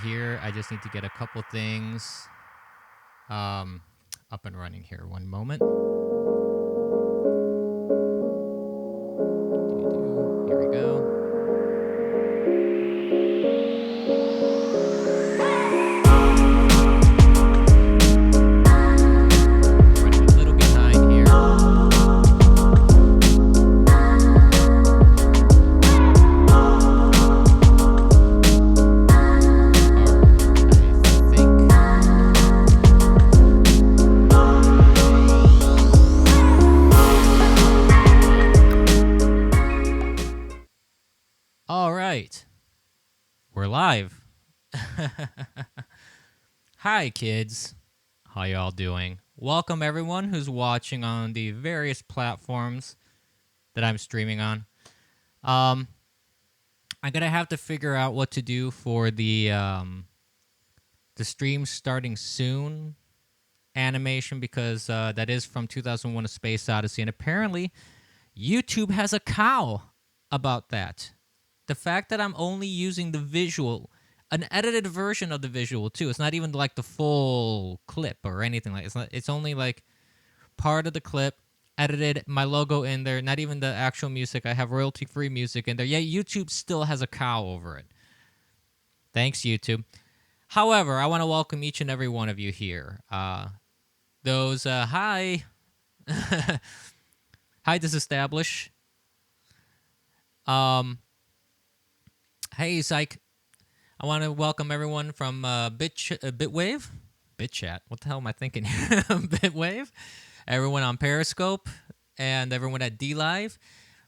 here. I just need to get a couple things up and running here. One moment. Here we go. Running a little behind here. All right. We're live. Hi, kids. How y'all doing? Welcome, everyone who's watching on the various platforms that I'm streaming on. I'm gonna have to figure out what to do for the stream starting soon animation because that is from 2001: A Space Odyssey, and apparently YouTube has a cow about that. The fact that I'm only using the visual, an edited version of the visual too. It's not even like the full clip or anything like. It's only like part of the clip, edited, my logo in there. Not even the actual music. I have royalty-free music in there. Yeah, YouTube still has a cow over it. Thanks, YouTube. However, I want to welcome each and every one of you here. Hi, hi, Disestablish. Hey, Psych. I want to welcome everyone from Bitwave, BitChat. What the hell am I thinking? Bitwave. Everyone on Periscope and everyone at DLive.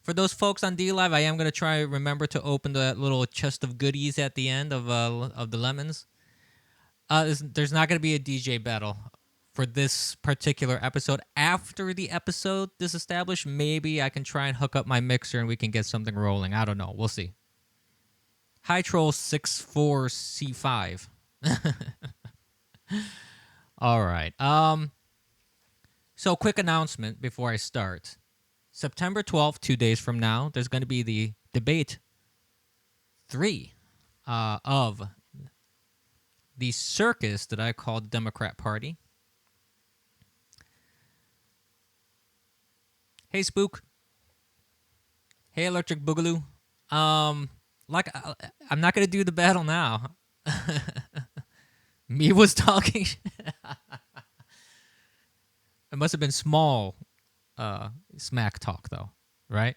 For those folks on DLive, I am going to try to remember to open that little chest of goodies at the end of the lemons. There's not going to be a DJ battle for this particular episode. After the episode Disestablished, maybe I can try and hook up my mixer and we can get something rolling. I don't know. We'll see. Hi, Troll 64C5. All right. So, quick announcement before I start. September 12th, 2 days from now, there's going to be the debate 3 of the circus that I call the Democrat Party. Hey, Spook. Hey, Electric Boogaloo. I'm not gonna do the battle now. Me was talking. It must have been small smack talk, though, right?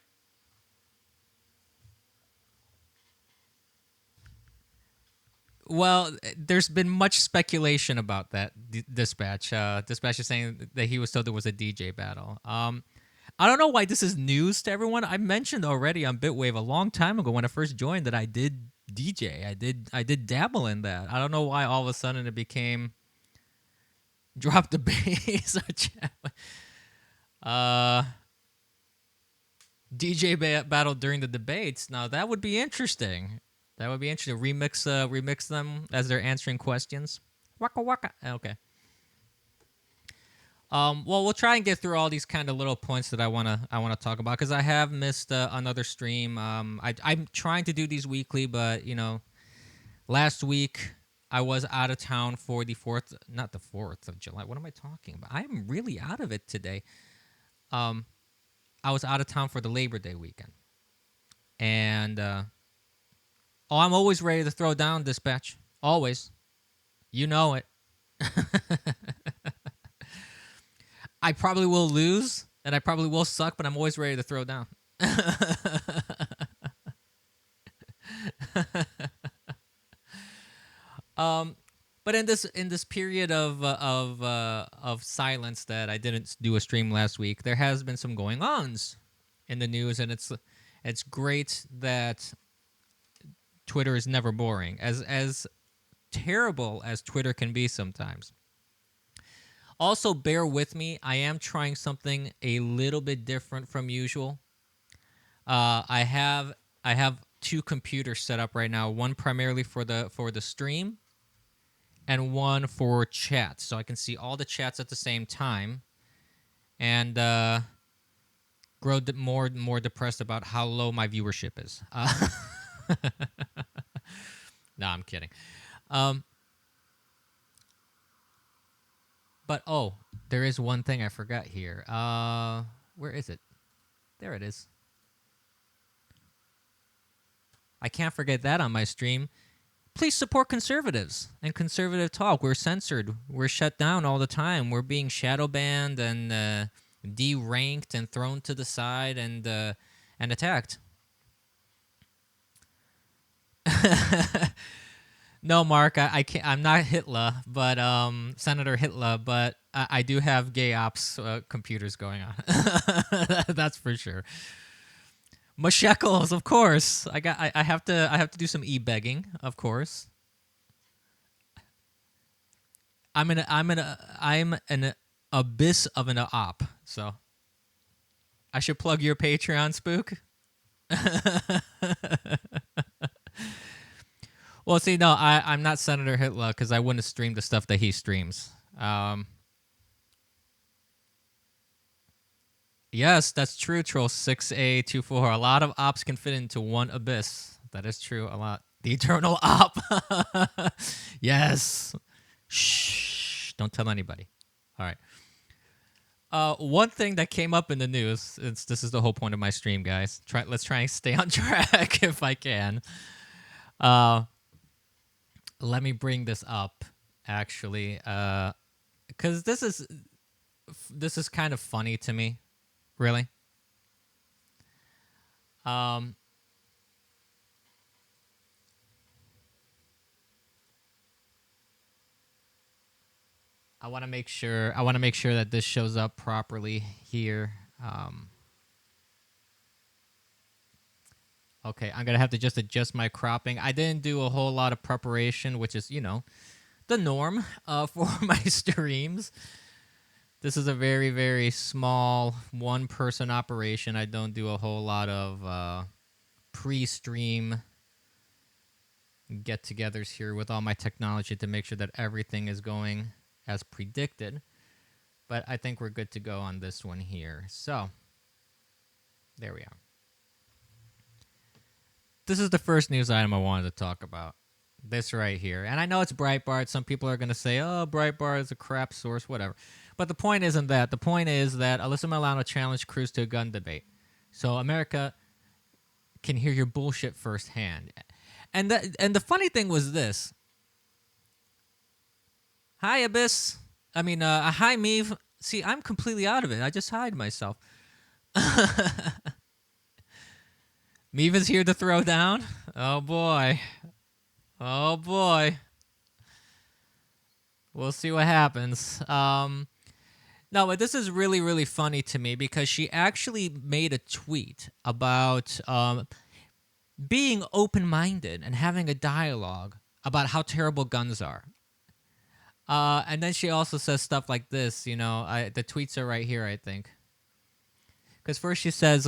Well, there's been much speculation about that dispatch. Dispatch is saying that he was told there was a DJ battle. I don't know why this is news to everyone. I mentioned already on Bitwave a long time ago when I first joined that I did DJ. I did dabble in that. I don't know why all of a sudden it became drop the bass or DJ battle during the debates. Now that would be interesting. That would be interesting. Remix them as they're answering questions. Waka waka. Okay. Well, we'll try and get through all these kind of little points that I wanna talk about because I have missed another stream. I'm trying to do these weekly, but last week I was out of town for the not the 4th of July. What am I talking about? I'm really out of it today. I was out of town for the Labor Day weekend, and I'm always ready to throw down, Dispatch. Always, you know it. I probably will lose, and I probably will suck, but I'm always ready to throw down. But in this period of silence that I didn't do a stream last week, there has been some going ons in the news, and it's great that Twitter is never boring, as terrible as Twitter can be sometimes. Also, bear with me. I am trying something a little bit different from usual. I have 2 computers set up right now. One primarily for the stream, and one for chat, so I can see all the chats at the same time, and grow more depressed about how low my viewership is. No, I'm kidding. Um, but oh, there is one thing I forgot here. Where is it? There it is. I can't forget that on my stream. Please support conservatives and conservative talk. We're censored. We're shut down all the time. We're being shadow banned and deranked and thrown to the side and attacked. No, Mark, I can't. I'm not Hitler, but Senator Hitler, but I do have gay ops computers going on. That's for sure. Shekels, of course. I have to do some e-begging, of course. I'm an abyss of an op. So I should plug your Patreon, Spook. Well, see, no, I'm not Senator Hitler because I wouldn't stream the stuff that he streams. Yes, that's true, Troll 6A24. A lot of ops can fit into one abyss. That is true. A lot. The eternal op. Yes. Shh. Don't tell anybody. All right. One thing that came up in the news. This is the whole point of my stream, guys. Let's try and stay on track if I can. Let me bring this up, actually, because this is kind of funny to me, really. I want to make sure. I want to make sure that this shows up properly here. Okay, I'm gonna have to just adjust my cropping. I didn't do a whole lot of preparation, which is, the norm for my streams. This is a very, very small one-person operation. I don't do a whole lot of pre-stream get-togethers here with all my technology to make sure that everything is going as predicted. But I think we're good to go on this one here. So, there we are. This is the first news item I wanted to talk about. This right here. And I know it's Breitbart. Some people are going to say, oh, Breitbart is a crap source, whatever. But the point isn't that. The point is that Alyssa Milano challenged Cruz to a gun debate. So America can hear your bullshit firsthand. And the funny thing was this. Hi, Abyss. Hi, Meave. See, I'm completely out of it. I just hide myself. Meave is here to throw down. Oh, boy. Oh, boy. We'll see what happens. No, but this is really, really funny to me because she actually made a tweet about being open-minded and having a dialogue about how terrible guns are. And then she also says stuff like this, the tweets are right here, I think. Because first she says,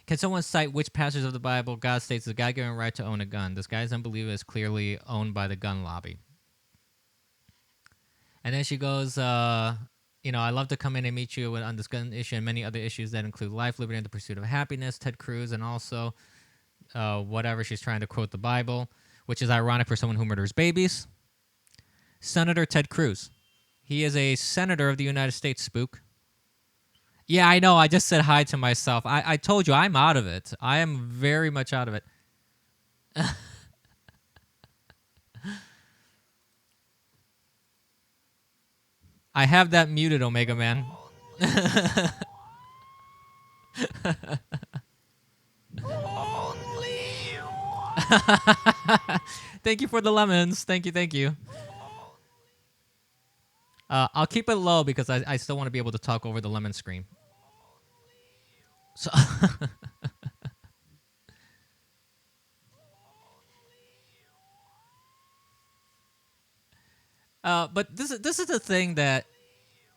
can someone cite which passage of the Bible God states the guy given right to own a gun? This guy's unbeliever is clearly owned by the gun lobby. And then she goes, I love to come in and meet you on this gun issue and many other issues that include life, liberty, and the pursuit of happiness, Ted Cruz, and also whatever. She's trying to quote the Bible, which is ironic for someone who murders babies. Senator Ted Cruz. He is a senator of the United States, Spook. Yeah, I know. I just said hi to myself. I told you, I'm out of it. I am very much out of it. I have that muted, Omega Man. Thank you for the lemons. Thank you. I'll keep it low because I still want to be able to talk over the lemon screen. So, but this is the thing that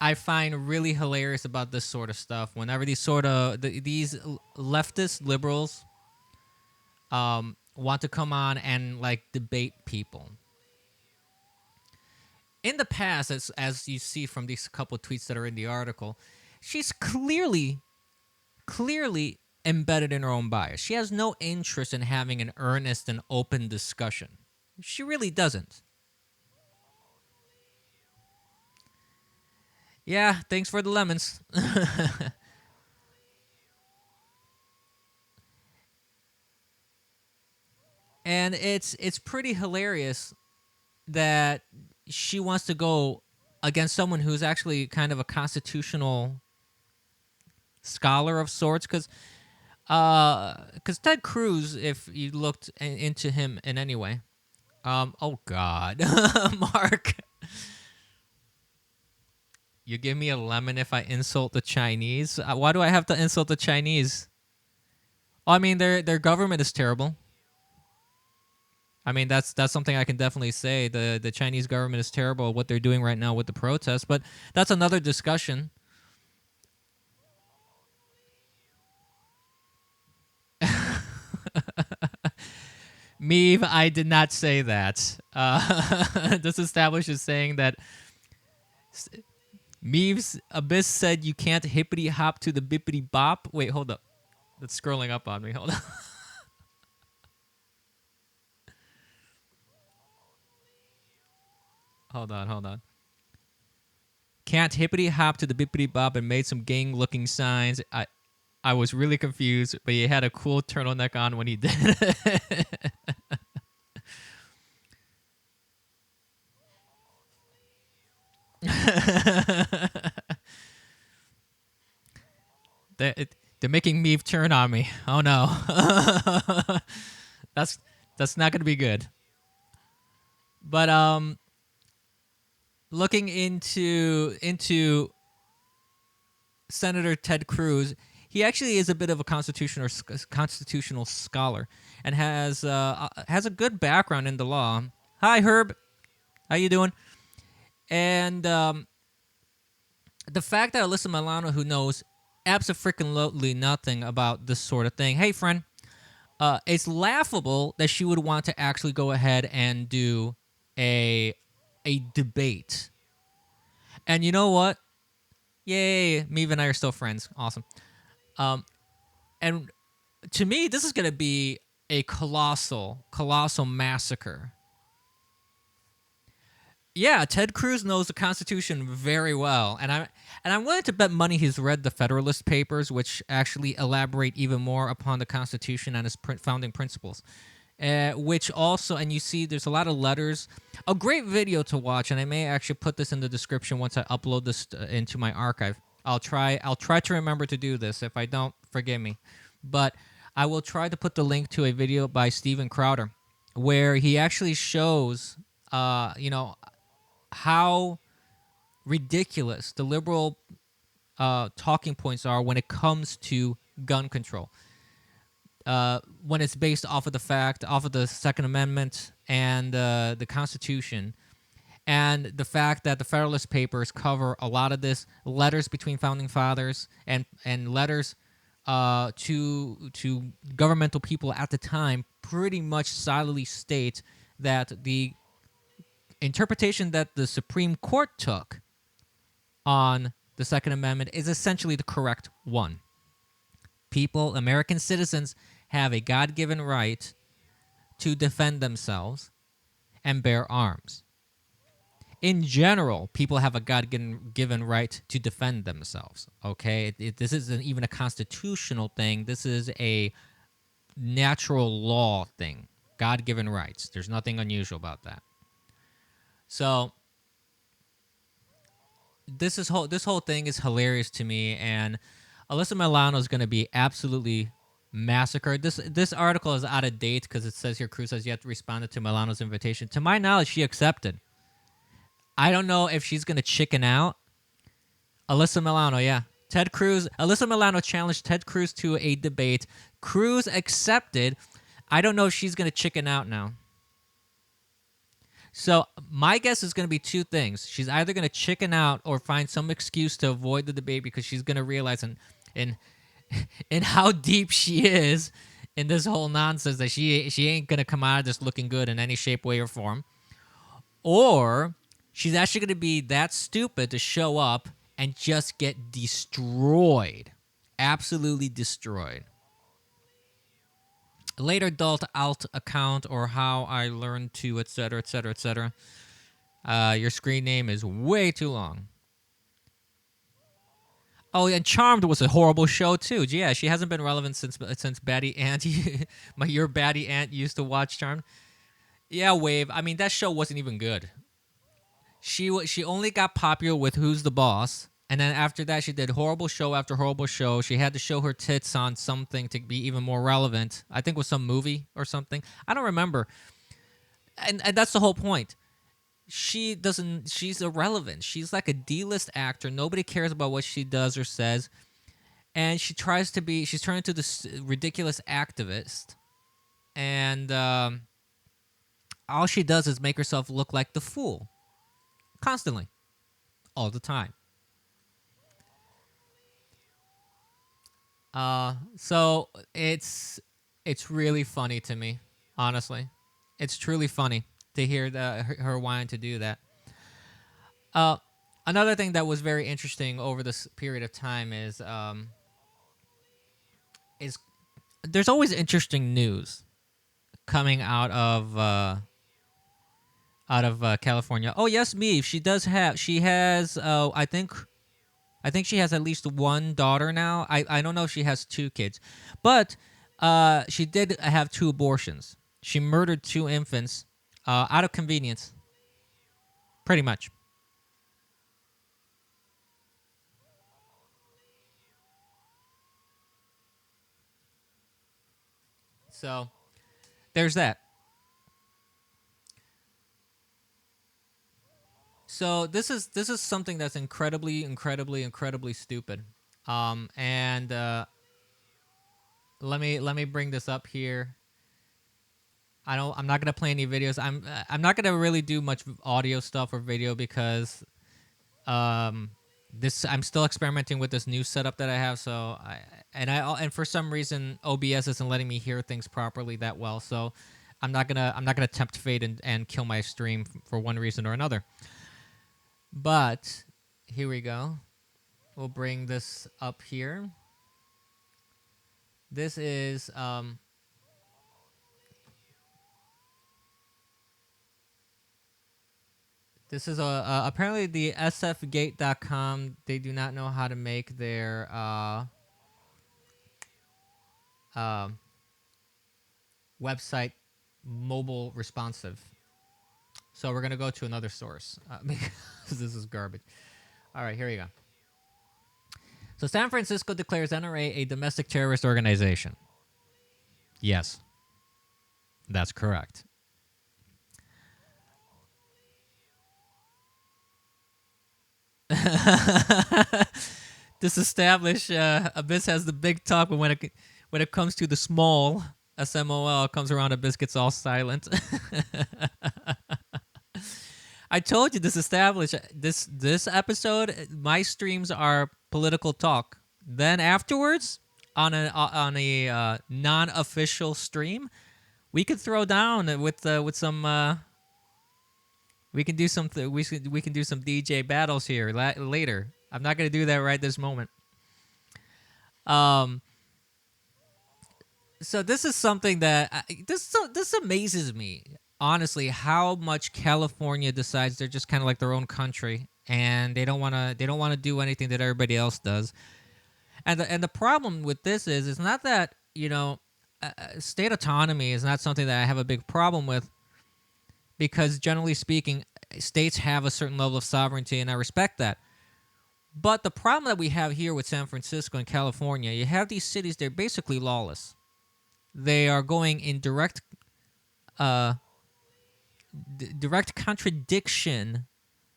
I find really hilarious about this sort of stuff. Whenever these these leftist liberals want to come on and debate people. In the past, as you see from these couple tweets that are in the article, she's clearly embedded in her own bias. She has no interest in having an earnest and open discussion. She really doesn't. Yeah, thanks for the lemons. And it's pretty hilarious that she wants to go against someone who's actually kind of a constitutional scholar of sorts, because Ted Cruz, if you looked into him in any way, oh God, Mark, you give me a lemon if I insult the Chinese. Why do I have to insult the Chinese? I mean, their government is terrible. I mean, that's something I can definitely say. The Chinese government is terrible. What they're doing right now with the protests, but that's another discussion. Meave, I did not say that. This establishes saying that Meave's Abyss said you can't hippity hop to the bippity bop. Wait, hold up. That's scrolling up on me. Hold on. hold on. Can't hippity hop to the bippity bop and made some gang looking signs. I was really confused, but he had a cool turtleneck on when he did it. They're making Meave turn on me. Oh no. that's that's not gonna be good. But looking into Senator Ted Cruz, he actually is a bit of a constitutional scholar and has a good background in the law. Hi Herb, how you doing? And the fact that Alyssa Milano, who knows absolutely nothing about this sort of thing, hey friend, it's laughable that she would want to actually go ahead and do a debate. And you know what? Yay, Meave and I are still friends. Awesome. Um, and to me, this is going to be a colossal massacre. Yeah, Ted Cruz knows the Constitution very well, and I'm willing to bet money he's read the Federalist Papers, which actually elaborate even more upon the Constitution and its founding principles. Which also, and you see, there's a lot of letters. A great video to watch, and I may actually put this in the description once I upload this into my archive. I'll try to remember to do this. If I don't, forgive me, but I will try to put the link to a video by Steven Crowder, where he actually shows, how ridiculous the liberal talking points are when it comes to gun control. When it's based off of the Second Amendment and the Constitution, and the fact that the Federalist Papers cover a lot of this, letters between founding fathers and letters to governmental people at the time, pretty much solidly state that the interpretation that the Supreme Court took on the Second Amendment is essentially the correct one. People, American citizens, have a God-given right to defend themselves and bear arms. In general, people have a God-given right to defend themselves. Okay, this isn't even a constitutional thing. This is a natural law thing. God-given rights. There's nothing unusual about that. So this whole thing is hilarious to me, and Alyssa Milano is going to be absolutely massacred. This article is out of date because it says here Cruz has yet responded to Milano's invitation. To my knowledge, she accepted. I don't know if she's going to chicken out. Alyssa Milano, yeah. Alyssa Milano challenged Ted Cruz to a debate. Cruz accepted. I don't know if she's going to chicken out now. So my guess is going to be two things. She's either going to chicken out or find some excuse to avoid the debate because she's going to realize in how deep she is in this whole nonsense that she ain't going to come out of this looking good in any shape, way, or form. Or she's actually going to be that stupid to show up and just get destroyed. Absolutely destroyed. Later adult alt account or how I learned to, etc., etc., etc. Your screen name is way too long. Oh, and Charmed was a horrible show too. Yeah, she hasn't been relevant since Batty Aunt. Your Batty Aunt used to watch Charmed. Yeah, Wave. I mean, that show wasn't even good. She only got popular with Who's the Boss, and then after that, she did horrible show after horrible show. She had to show her tits on something to be even more relevant. I think it was some movie or something. I don't remember. And that's the whole point. She doesn't. She's irrelevant. She's like a D-list actor. Nobody cares about what she does or says, and she tries to be. She's turned into this ridiculous activist, and all she does is make herself look like the fool constantly, all the time. So it's really funny to me, honestly. It's truly funny to hear her wanting to do that. Uh, Another thing that was very interesting over this period of time is there's always interesting news coming out of California. Oh yes, me. She has I think she has at least one daughter now. I don't know if she has two kids, but she did have two abortions. She murdered two infants out of convenience, pretty much. So there's that. So this is something that's incredibly, incredibly, incredibly stupid. And let me bring this up here. I'm not gonna play any videos. I'm not gonna really do much audio stuff or video because um this I'm still experimenting with this new setup that I have. So and for some reason OBS isn't letting me hear things properly that well. So I'm not gonna tempt fate and kill my stream for one reason or another. But here we go. We'll bring this up here. This is apparently the sfgate.com. They do not know how to make their uh, website mobile responsive. So we're gonna go to another source because this is garbage. All right, here we go. So San Francisco declares NRA a domestic terrorist organization. Yes, that's correct. Disestablished. Abyss has the big talk, but when it comes to the small SMOL, comes around, Abyss gets all silent. I told you Disestablished. This episode, my streams are political talk. Then afterwards, on a non-official stream, we could throw down with some. We can do something. We can do some DJ battles here later. I'm not gonna do that right this moment. Um. So this is something that this amazes me, honestly, how much California decides they're just kind of like their own country and they don't want to do anything that everybody else does. And the problem with this is it's not that state autonomy is not something that I have a big problem with, because generally speaking, states have a certain level of sovereignty, and I respect that. But the problem that we have here with San Francisco and California, you have these cities, they're basically lawless. They are going in uh, direct contradiction,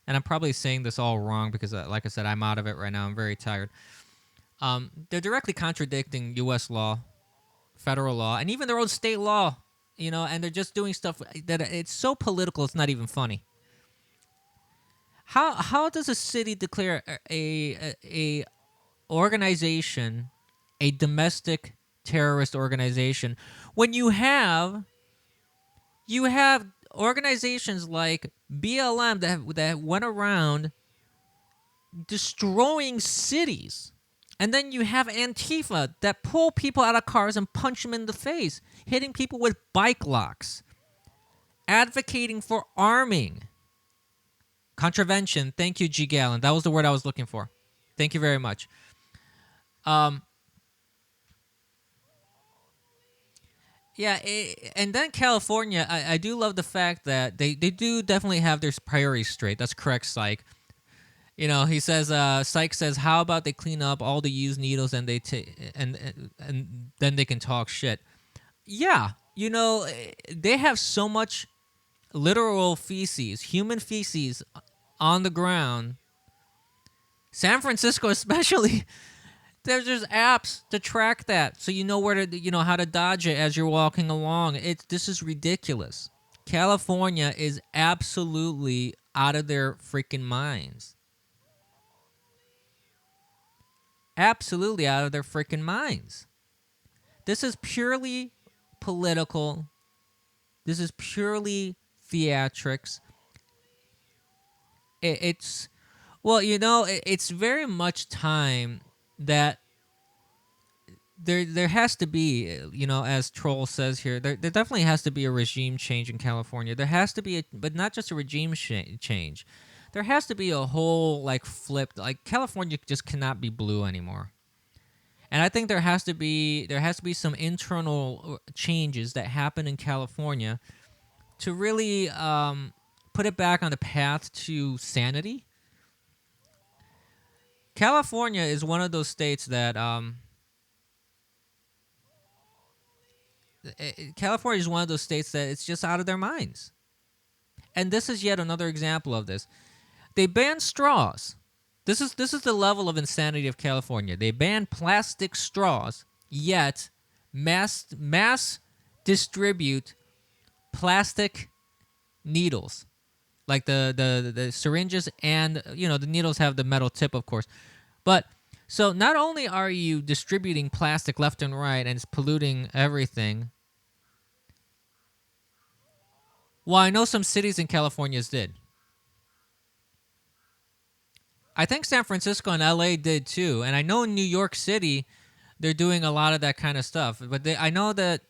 and I'm probably saying this all wrong because, like I said, I'm out of it right now. I'm very tired. They're directly contradicting U.S. law, federal law, and even their own state law. And they're just doing stuff that it's so political. It's not even funny. How does a city declare a organization a domestic terrorist organization when you have organizations like BLM that went around destroying cities, And then you have Antifa that pull people out of cars and punch them in the face, hitting people with bike locks, advocating for arming. Contravention. Thank you, G. Gallon. That was the word I was looking for. Thank you very much. Yeah, and then California, I do love the fact that they do definitely have their priorities straight. That's correct, Psych. He says, Psych says, how about they clean up all the used needles and and then they can talk shit. Yeah, they have so much literal feces, human feces on the ground. San Francisco especially. There's apps to track that, so you know where to, how to dodge it as you're walking along. This is ridiculous. California is absolutely out of their freaking minds. Absolutely out of their freaking minds. This is purely political. This is purely theatrics. It's very much time that there has to be, as Troll says here, there definitely has to be a regime change in California. There has to be, but not just a regime change. There has to be a whole flip. California just cannot be blue anymore. And I think there has to be some internal changes that happen in California to really put it back on the path to sanity. California is one of those states that California is one of those states that it's just out of their minds. And this is yet another example of this. They banned straws. This is the level of insanity of California. They banned plastic straws, yet mass distribute plastic needles. Like the syringes, and the needles have the metal tip, of course. But so not only are you distributing plastic left and right and it's polluting everything. Well, I know some cities in California did. I think San Francisco and LA did too, and I know in New York City they're doing a lot of that kind of stuff. But I know that.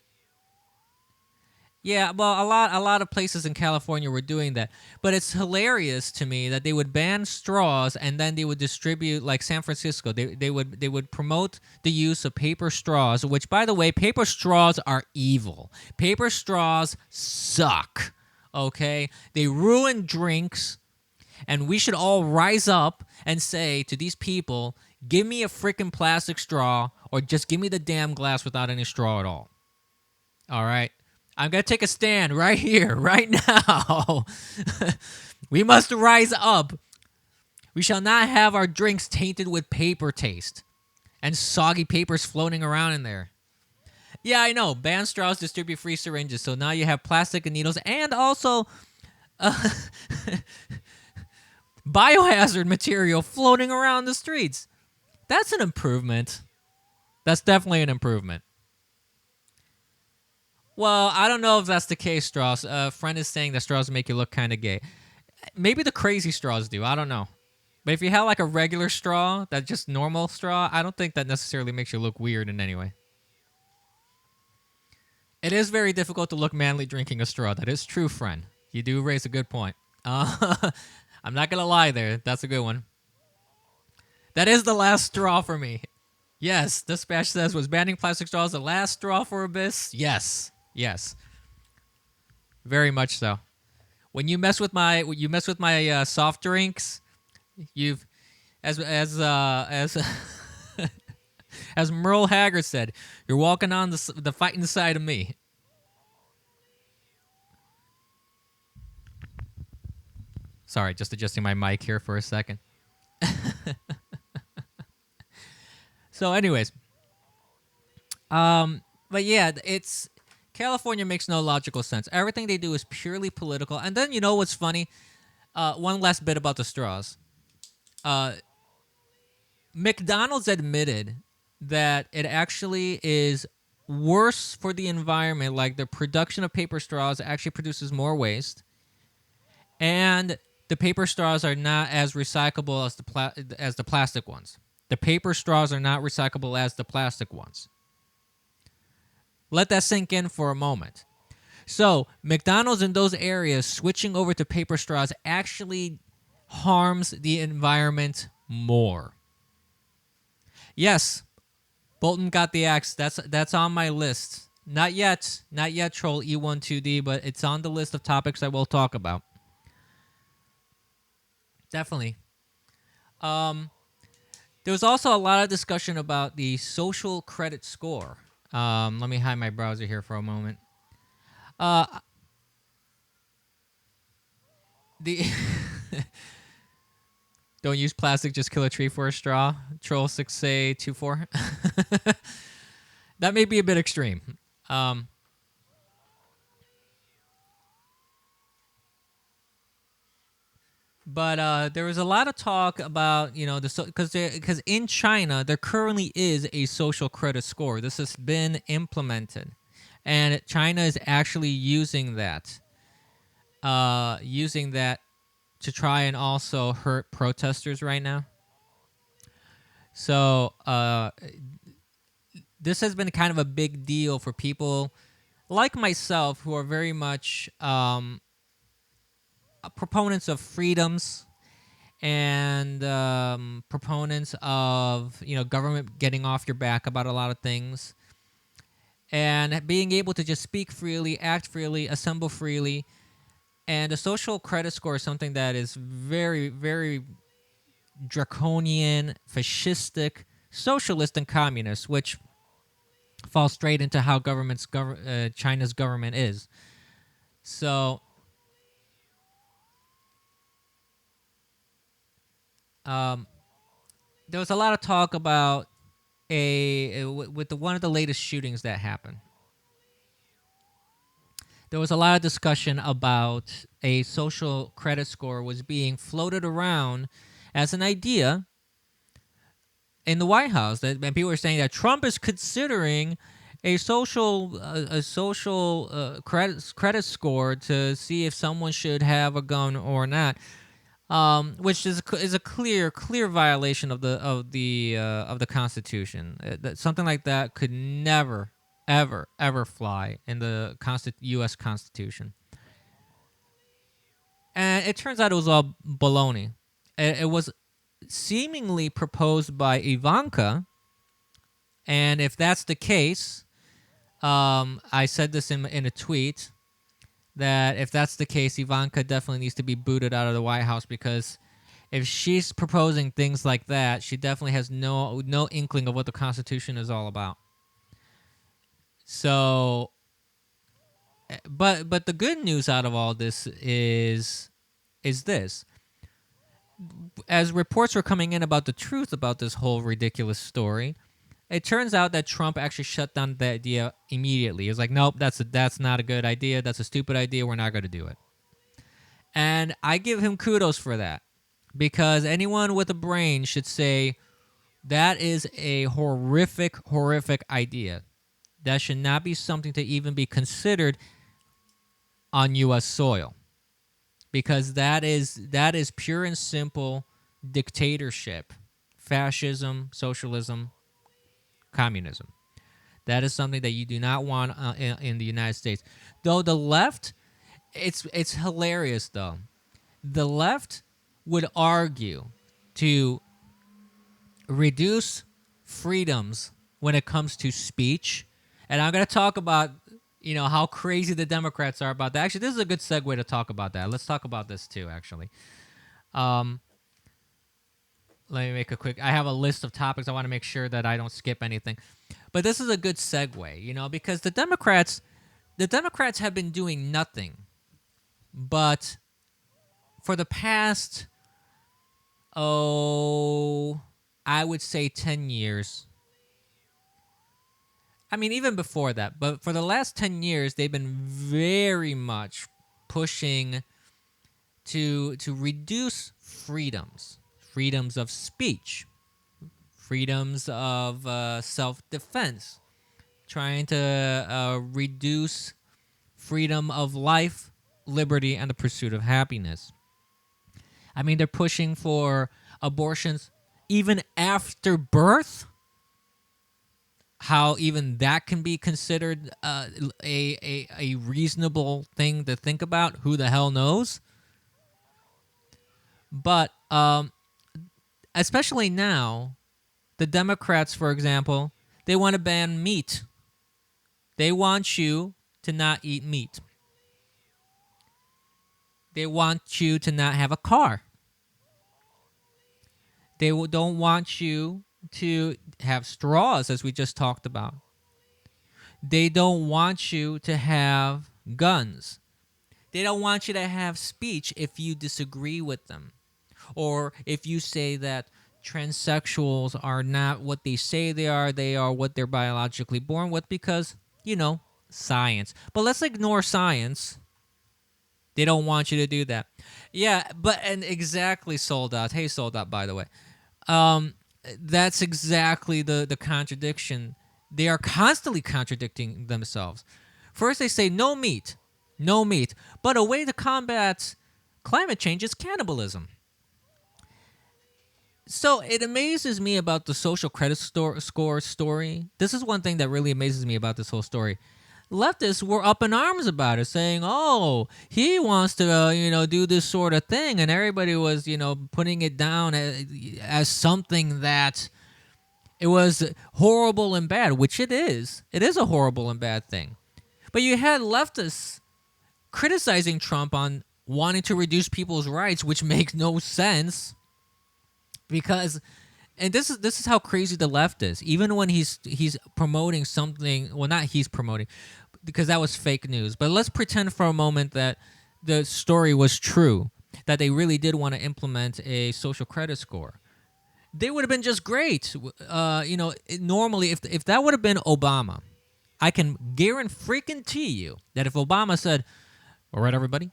Yeah, well, a lot of places in California were doing that. But it's hilarious to me that they would ban straws and then they would distribute, like San Francisco. They would promote the use of paper straws, which, by the way, paper straws are evil. Paper straws suck, okay? They ruin drinks, and we should all rise up and say to these people, give me a freaking plastic straw or just give me the damn glass without any straw at all. All right? I'm going to take a stand right here, right now. We must rise up. We shall not have our drinks tainted with paper taste and soggy papers floating around in there. Yeah, I know. Ban straws, distribute free syringes. So now you have plastic and needles and also biohazard material floating around the streets. That's an improvement. That's definitely an improvement. Well, I don't know if that's the case, straws. A friend is saying that straws make you look kind of gay. Maybe the crazy straws do. I don't know. But if you have a regular straw, that's just normal straw, I don't think that necessarily makes you look weird in any way. It is very difficult to look manly drinking a straw. That is true, friend. You do raise a good point. I'm not going to lie there. That's a good one. That is the last straw for me. Yes, Dispatch says, was banning plastic straws the last straw for Abyss? Yes. Yes, very much so. When you mess with my soft drinks, you've as as Merle Haggard said, you're walking on the fighting side of me. Sorry, just adjusting my mic here for a second. So, anyways, but yeah, California makes no logical sense. Everything they do is purely political. And then you know what's funny? One last bit about the straws. McDonald's admitted that it actually is worse for the environment. Like the production of paper straws actually produces more waste, and the paper straws are not as recyclable as the plastic ones. The paper straws are not recyclable as the plastic ones. Let that sink in for a moment. So, McDonald's in those areas switching over to paper straws actually harms the environment more. Yes, Bolton got the axe. That's on my list. Not yet, Troll E12D, but it's on the list of topics I will talk about. Definitely. There was also a lot of discussion about the social credit score. Let me hide my browser here for a moment. The don't use plastic, just kill a tree for a straw. Troll 6A24. That may be a bit extreme. But there was a lot of talk about because in China there currently is a social credit score. This has been implemented, and China is actually using that to try and also hurt protesters right now. So this has been kind of a big deal for people like myself who are very much proponents of freedoms and proponents of government getting off your back about a lot of things, and being able to just speak freely, act freely, assemble freely. And a social credit score is something that is very, very draconian, fascistic, socialist, and communist, which falls straight into how China's government is. So there was a lot of talk about with one of the latest shootings that happened. There was a lot of discussion about a social credit score was being floated around as an idea in the White House, and people were saying that Trump is considering a social credit score to see if someone should have a gun or not, which is a clear violation of the Constitution. Something like that could never ever fly in the U.S. Constitution. And it turns out it was all baloney. It was seemingly proposed by Ivanka, and if that's the case, I said this in a tweet, that if that's the case, Ivanka definitely needs to be booted out of the White House, because if she's proposing things like that, she definitely has no inkling of what the Constitution is all about. So, but the good news out of all this is this. As reports were coming in about the truth about this whole ridiculous story, it turns out that Trump actually shut down the idea immediately. He was like, nope, that's not a good idea. That's a stupid idea. We're not going to do it. And I give him kudos for that, because anyone with a brain should say that is a horrific idea. That should not be something to even be considered on U.S. soil, because that is pure and simple dictatorship, fascism, socialism, communism. That is something that you do not want in the United States. Though the left, it's hilarious though. The left would argue to reduce freedoms when it comes to speech. And I'm going to talk about, how crazy the Democrats are about that. Actually, this is a good segue to talk about that. Let's talk about this too, actually. Let me make a quick... I have a list of topics. I want to make sure that I don't skip anything. But this is a good segue, because the Democrats have been doing nothing but for the past, I would say 10 years. I mean, even before that, but for the last 10 years, they've been very much pushing to reduce freedoms of speech, freedoms of self-defense, trying to reduce freedom of life, liberty, and the pursuit of happiness. I mean, they're pushing for abortions even after birth, how even that can be considered a reasonable thing to think about. Who the hell knows? But especially now, the Democrats, for example, they want to ban meat. They want you to not eat meat. They want you to not have a car. They don't want you to have straws, as we just talked about. They don't want you to have guns. They don't want you to have speech if you disagree with them. Or if you say that transsexuals are not what they say they are what they're biologically born with because, science. But let's ignore science. They don't want you to do that. Yeah, and exactly, Sold Out. Hey, Sold Out, by the way. That's exactly the contradiction. They are constantly contradicting themselves. First, they say no meat. But a way to combat climate change is cannibalism. So it amazes me about the social credit score story. This is one thing that really amazes me about this whole story. Leftists were up in arms about it, saying, "Oh, he wants to, do this sort of thing," and everybody was, putting it down as something that it was horrible and bad, which it is. It is a horrible and bad thing. But you had leftists criticizing Trump on wanting to reduce people's rights, which makes no sense because. And this is how crazy the left is. Even when he's promoting something, well, not he's promoting, because that was fake news. But let's pretend for a moment that the story was true, that they really did want to implement a social credit score. They would have been just great. Normally, if that would have been Obama, I can guarantee you that if Obama said, "All right, everybody,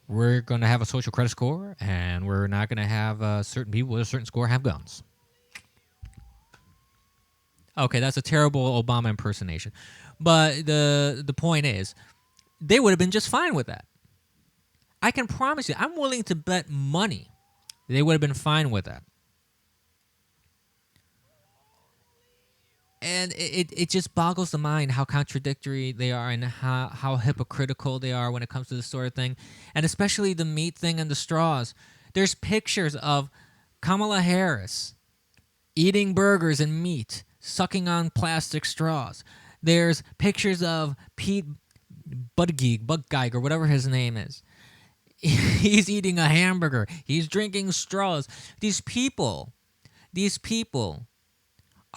we're going to have a social credit score, and we're not going to have certain people with a certain score have guns." Okay, that's a terrible Obama impersonation. But the point is, they would have been just fine with that. I can promise you, I'm willing to bet money they would have been fine with that. And it just boggles the mind how contradictory they are and how hypocritical they are when it comes to this sort of thing. And especially the meat thing and the straws. There's pictures of Kamala Harris eating burgers and meat, sucking on plastic straws. There's pictures of Pete Buttigieg, or whatever his name is. He's eating a hamburger. He's drinking straws. These people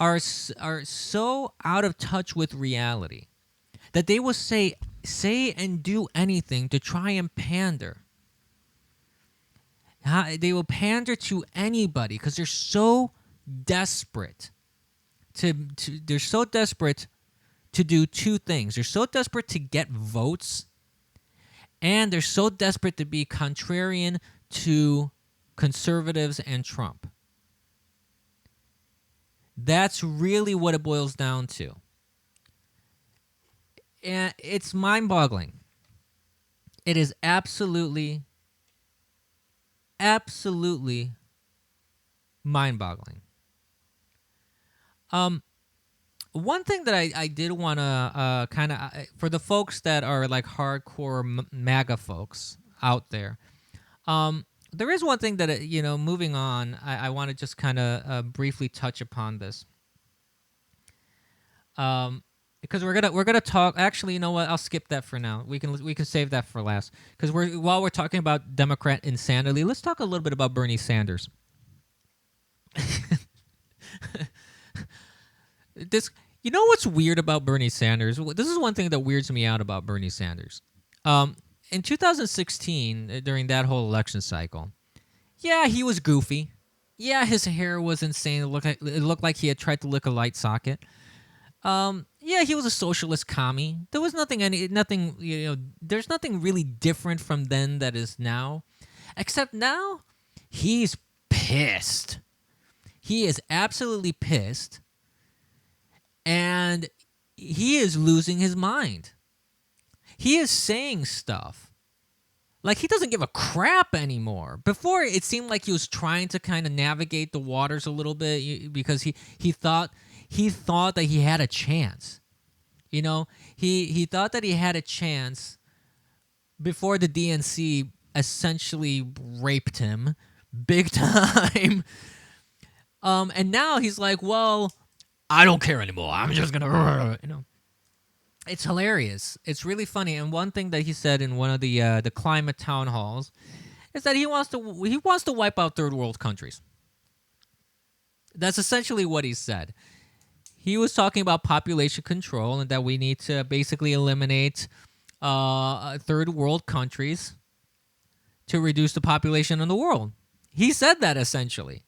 are so out of touch with reality that they will say and do anything to try and pander. They will pander to anybody because they're so desperate to do two things. They're so desperate to get votes, and they're so desperate to be contrarian to conservatives and Trump. That's really what it boils down to. And it's mind-boggling. It is absolutely mind-boggling. One thing that I did want to kind of, for the folks that are like hardcore MAGA folks out there, there is one thing that, moving on, I want to just kind of briefly touch upon this. Because we're gonna talk. Actually, you know what? I'll skip that for now. We can save that for last. Because while we're talking about Democrat insanity, let's talk a little bit about Bernie Sanders. What's weird about Bernie Sanders? This is one thing that weirds me out about Bernie Sanders. In 2016, during that whole election cycle, yeah, he was goofy. Yeah, his hair was insane. It looked like he had tried to lick a light socket. Yeah, he was a socialist commie. There was nothing. There's nothing really different from then that is now, except now he's pissed. He is absolutely pissed, and he is losing his mind. He is saying stuff Like, he doesn't give a crap anymore. Before, it seemed like he was trying to kind of navigate the waters a little bit because he thought that he had a chance. You know, he thought that he had a chance before the DNC essentially raped him big time. And now he's like, well, I don't care anymore. I'm just gonna, It's hilarious. It's really funny. And one thing that he said in one of the climate town halls is that he wants to wipe out third world countries. That's essentially what he said. He was talking about population control and that we need to basically eliminate third world countries to reduce the population in the world. He said that essentially.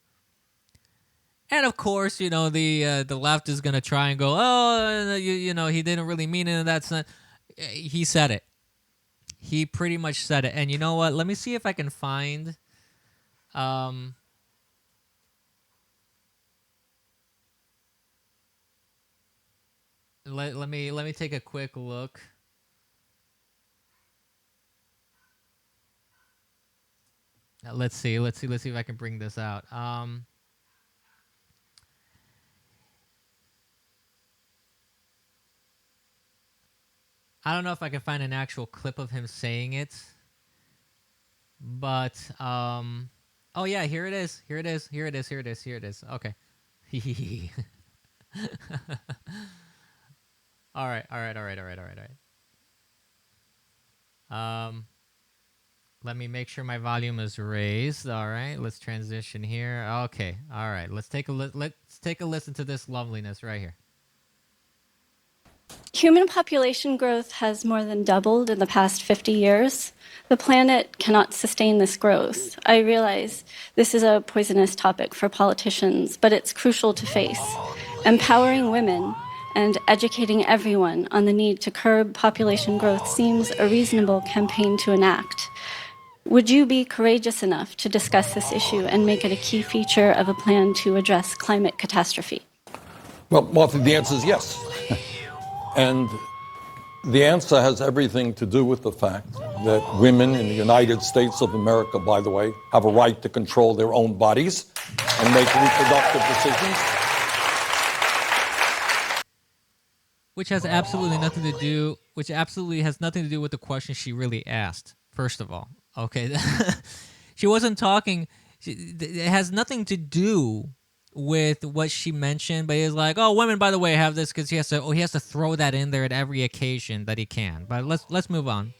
And of course, the left is going to try and go, oh, he didn't really mean it. That's not. He said it. He pretty much said it. And you know what? Let me see if I can find. Let me take a quick look. Let's see if I can bring this out. I don't know if I can find an actual clip of him saying it, but oh yeah, here it is. Okay. All right. Let me make sure my volume is raised. All right, let's transition here. Okay. All right. Let's take a listen to this loveliness right here. Human population growth has more than doubled in the past 50 years. The planet cannot sustain this growth. I realize this is a poisonous topic for politicians, but it's crucial to face. Empowering women and educating everyone on the need to curb population growth seems a reasonable campaign to enact. Would you be courageous enough to discuss this issue and make it a key feature of a plan to address climate catastrophe? Well, Martha, the answer is yes. And the answer has everything to do with the fact that women in the United States of America, by the way, have a right to control their own bodies and make reproductive decisions. Which has absolutely nothing to do with the question she really asked, first of all. Okay. She wasn't talking. It has nothing to do with what she mentioned, but he's like, oh, women, by the way, have this, because he has to throw that in there at every occasion that he can. But let's move on.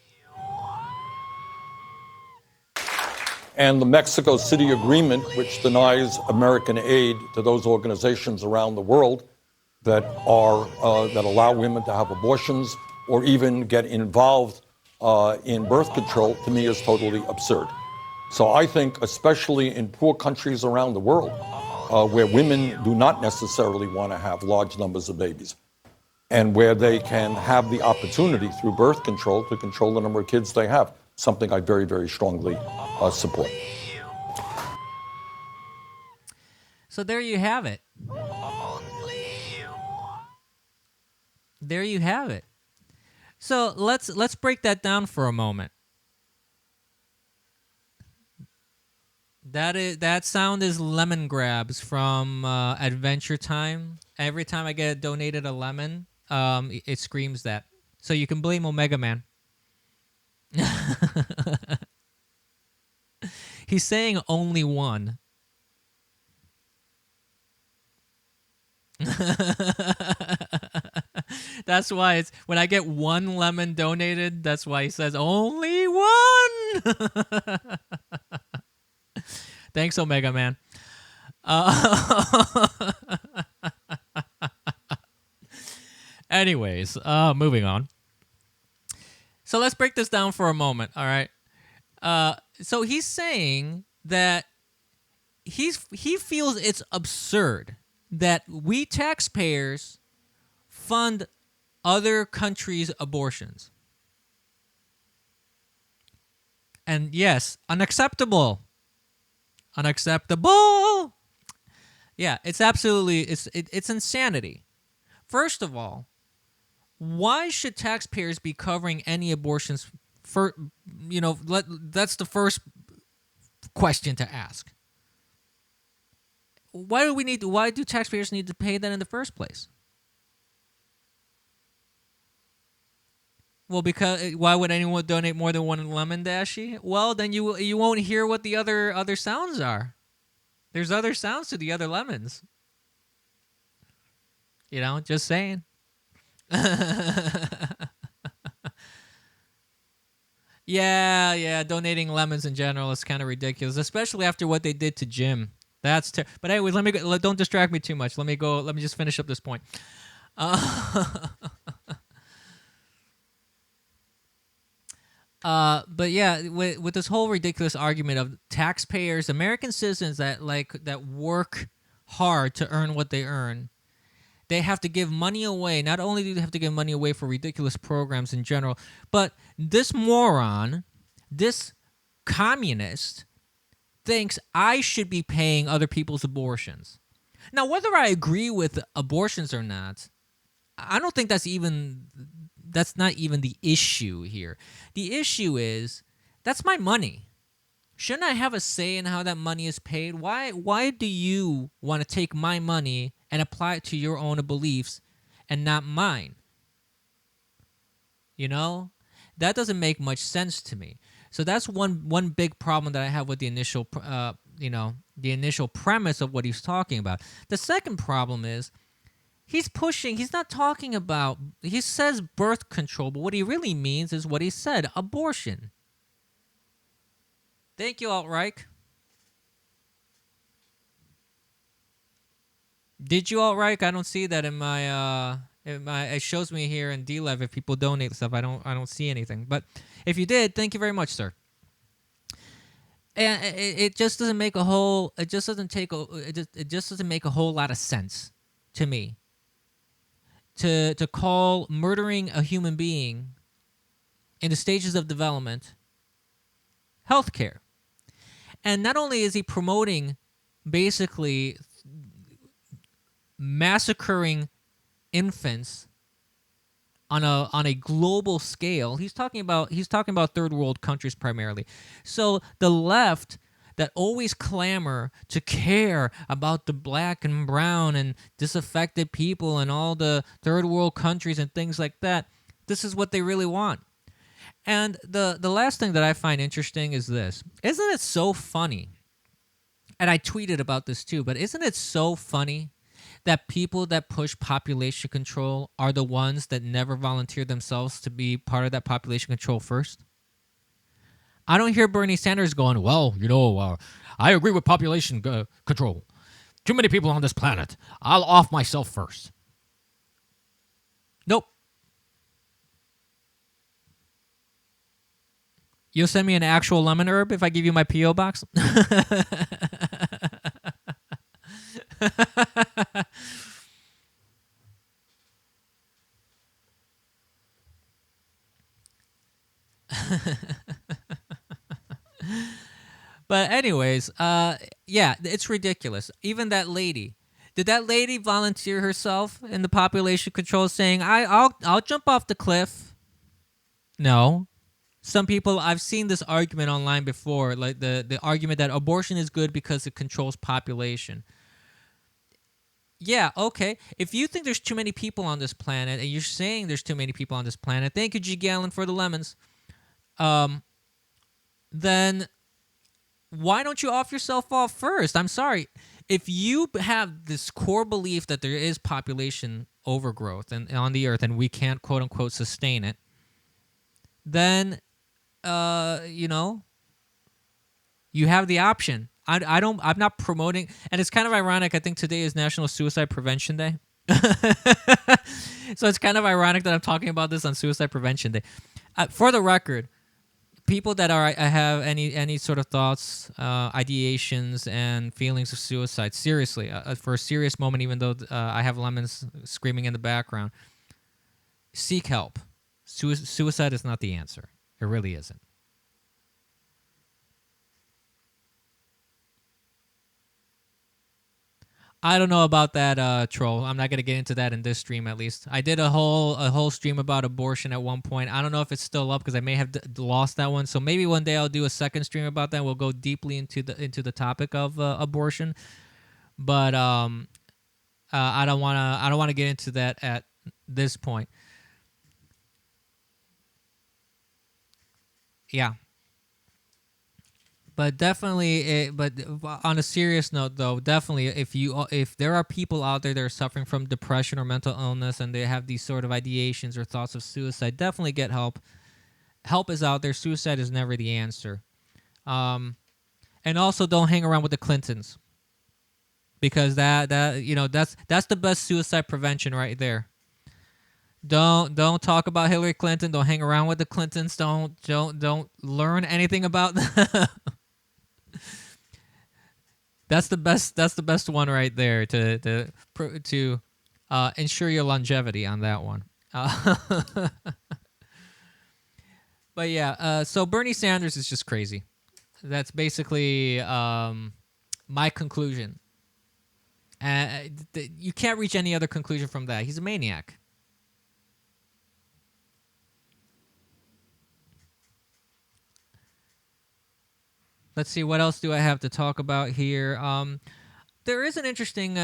And the Mexico City Agreement, which denies American aid to those organizations around the world that allow women to have abortions or even get involved in birth control, to me is totally absurd. So I think, especially in poor countries around the world, where women do not necessarily want to have large numbers of babies, and where they can have the opportunity through birth control to control the number of kids they have, something I very, very strongly support. So there you have it. There you have it. So let's break that down for a moment. That sound is lemon grabs from Adventure Time. Every time I get donated a lemon, it screams that. So you can blame Omega Man. He's saying only one. That's why it's when I get one lemon donated, that's why he says only one. Thanks, Omega Man. Anyways, moving on. So let's break this down for a moment, all right? So he's saying that he feels it's absurd that we taxpayers fund other countries' abortions. And yes, unacceptable. Unacceptable. Yeah, it's absolutely it's insanity. First of all, why should taxpayers be covering any abortions that's the first question to ask. Why do taxpayers need to pay that in the first place? Well, because why would anyone donate more than one lemon dashy? Well, then you won't hear what the other sounds are. There's other sounds to the other lemons. Just saying. Yeah, donating lemons in general is kind of ridiculous, especially after what they did to Jim. But anyways, don't distract me too much. Let me just finish up this point. But yeah, with this whole ridiculous argument of taxpayers, American citizens that work hard to earn what they earn, they have to give money away. Not only do they have to give money away for ridiculous programs in general, but this moron, this communist, thinks I should be paying other people's abortions. Now, whether I agree with abortions or not, I don't think that's not even the issue here. The issue is that's my money. Shouldn't I have a say in how that money is paid? Why do you want to take my money and apply it to your own beliefs and not mine? That doesn't make much sense to me. So that's one big problem that I have with the initial premise of what he's talking about. The second problem is he says birth control, but what he really means is what he said, abortion. Thank you, Alt-Reich. Did you, Alt-Reich? I don't see that in my it shows me here in DLev if people donate stuff. I don't see anything. But if you did, thank you very much, sir. And it just doesn't make a whole it just doesn't make a whole lot of sense to me to call murdering a human being in the stages of development healthcare. And not only is he promoting basically massacring infants on a global scale, he's talking about third world countries primarily. So the left that always clamor to care about the black and brown and disaffected people and all the third world countries and things like that, this is what they really want. And the last thing that I find interesting is this. Isn't it so funny? And I tweeted about this too, but isn't it so funny that people that push population control are the ones that never volunteer themselves to be part of that population control first? I don't hear Bernie Sanders going, well, I agree with population control. Too many people on this planet. I'll off myself first. Nope. You'll send me an actual lemon herb if I give you my P.O. box? But anyways, yeah, it's ridiculous. Even that lady. Did that lady volunteer herself in the population control saying, I'll jump off the cliff? No. Some people, I've seen this argument online before, like the argument that abortion is good because it controls population. Yeah, okay. If you think there's too many people on this planet, and you're saying there's too many people on this planet, thank you, G. Gallon, for the lemons, then why don't you off yourself off first? I'm sorry. If you have this core belief that there is population overgrowth on the earth and we can't, quote unquote, sustain it, then you have the option. I'm not promoting, and it's kind of ironic. I think today is National Suicide Prevention Day. So it's kind of ironic that I'm talking about this on Suicide Prevention Day. For the record, people that have any sort of thoughts, ideations, and feelings of suicide, seriously, for a serious moment, even though I have lemons screaming in the background, seek help. Suicide is not the answer. It really isn't. I don't know about that, troll. I'm not gonna get into that in this stream. At least I did a whole stream about abortion at one point. I don't know if it's still up because I may have lost that one. So maybe one day I'll do a second stream about that. We'll go deeply into the topic of abortion. But I don't wanna get into that at this point. Yeah. But definitely, but on a serious note, though, definitely, if there are people out there that are suffering from depression or mental illness and they have these sort of ideations or thoughts of suicide, definitely get help. Help is out there. Suicide is never the answer. And also, don't hang around with the Clintons because that's the best suicide prevention right there. Don't talk about Hillary Clinton. Don't hang around with the Clintons. Don't learn anything about them. That's the best. That's the best one right there to ensure your longevity on that one. But yeah, so Bernie Sanders is just crazy. That's basically my conclusion. You can't reach any other conclusion from that. He's a maniac. Let's see, what else do I have to talk about here? There is an interesting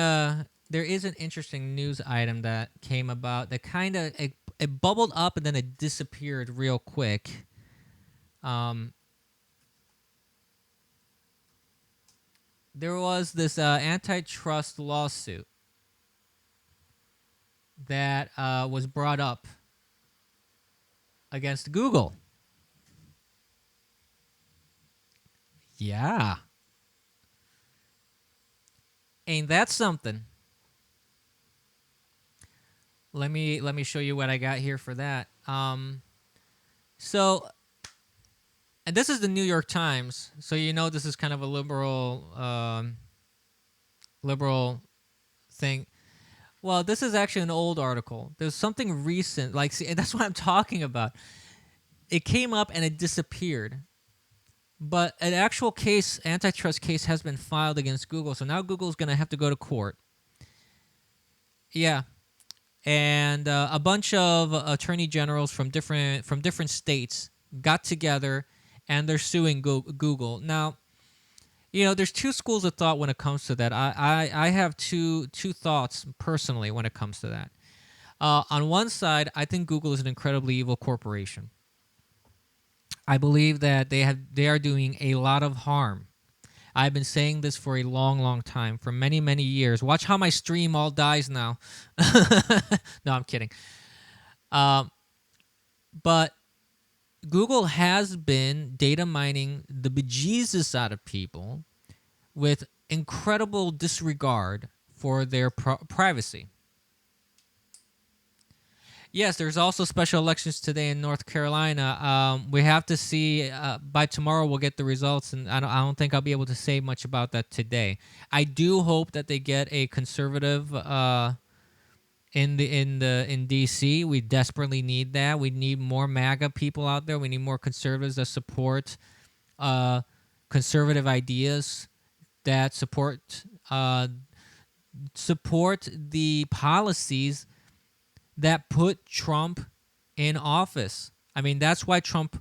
news item that came about that kind of it bubbled up and then it disappeared real quick. There was this antitrust lawsuit that was brought up against Google. Yeah. Ain't that something? Let me show you what I got here for that. So, and this is the New York Times, so you know this is kind of a liberal thing. Well, this is actually an old article. There's something recent, like see, that's what I'm talking about. It came up and it disappeared. But an actual case, antitrust case, has been filed against Google. So now Google's going to have to go to court. Yeah. And a bunch of attorney generals from different states got together, and they're suing Google. Now, there's two schools of thought when it comes to that. I have two thoughts personally when it comes to that. On one side, I think Google is an incredibly evil corporation. I believe that they are doing a lot of harm. I've been saying this for a long, long time, for many, many years. Watch how my stream all dies now. No, I'm kidding. But Google has been data mining the bejesus out of people with incredible disregard for their privacy. Yes, there's also special elections today in North Carolina. We have to see. By tomorrow, we'll get the results, and I don't think I'll be able to say much about that today. I do hope that they get a conservative in DC. We desperately need that. We need more MAGA people out there. We need more conservatives that support conservative ideas, that support the policies that put Trump in office. I mean, that's why Trump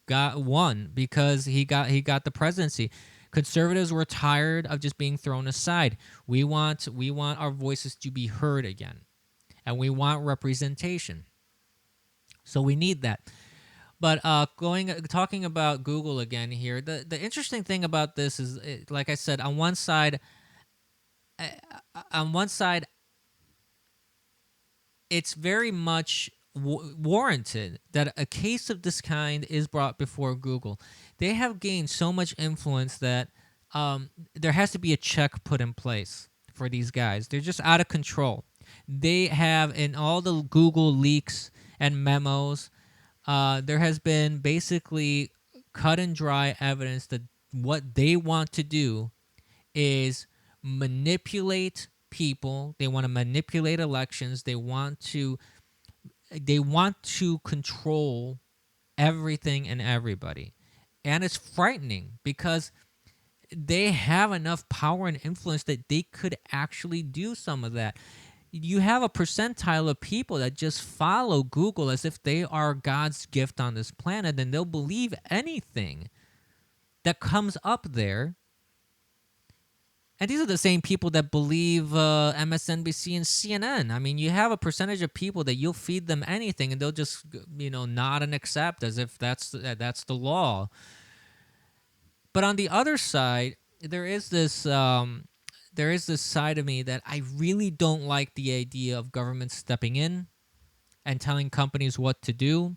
won, because he got the presidency. Conservatives were tired of just being thrown aside. We want our voices to be heard again, and we want representation. So we need that. But talking about Google again here, the interesting thing about this is, like I said, on one side, it's very much warranted that a case of this kind is brought before Google. They have gained so much influence that there has to be a check put in place for these guys. They're just out of control. They have, in all the Google leaks and memos, there has been basically cut and dry evidence that what they want to do is manipulate people. They want to manipulate elections. They want to control everything and everybody. And it's frightening because they have enough power and influence that they could actually do some of that. You have a percentile of people that just follow Google as if they are God's gift on this planet, and they'll believe anything that comes up there. And these are the same people that believe MSNBC and CNN. I mean, you have a percentage of people that you'll feed them anything, and they'll just, nod and accept as if that's the law. But on the other side, there is this side of me that I really don't like the idea of government stepping in and telling companies what to do.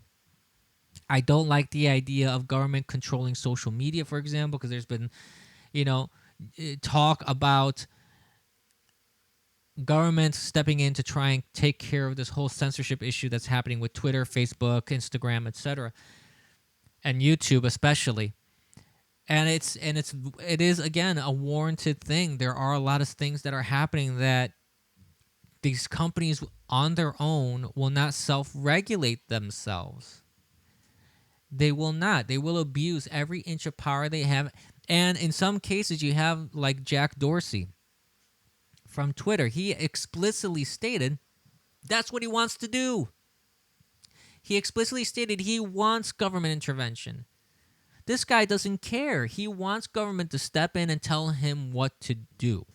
I don't like the idea of government controlling social media, for example, because there's been, talk about government stepping in to try and take care of this whole censorship issue that's happening with Twitter, Facebook, Instagram, etc., and YouTube especially. And it is again a warranted thing. There are a lot of things that are happening that these companies on their own will not self-regulate themselves. They will not. They will abuse every inch of power they have. And in some cases, you have like Jack Dorsey from Twitter. He explicitly stated that's what he wants to do. He explicitly stated he wants government intervention. This guy doesn't care. He wants government to step in and tell him what to do.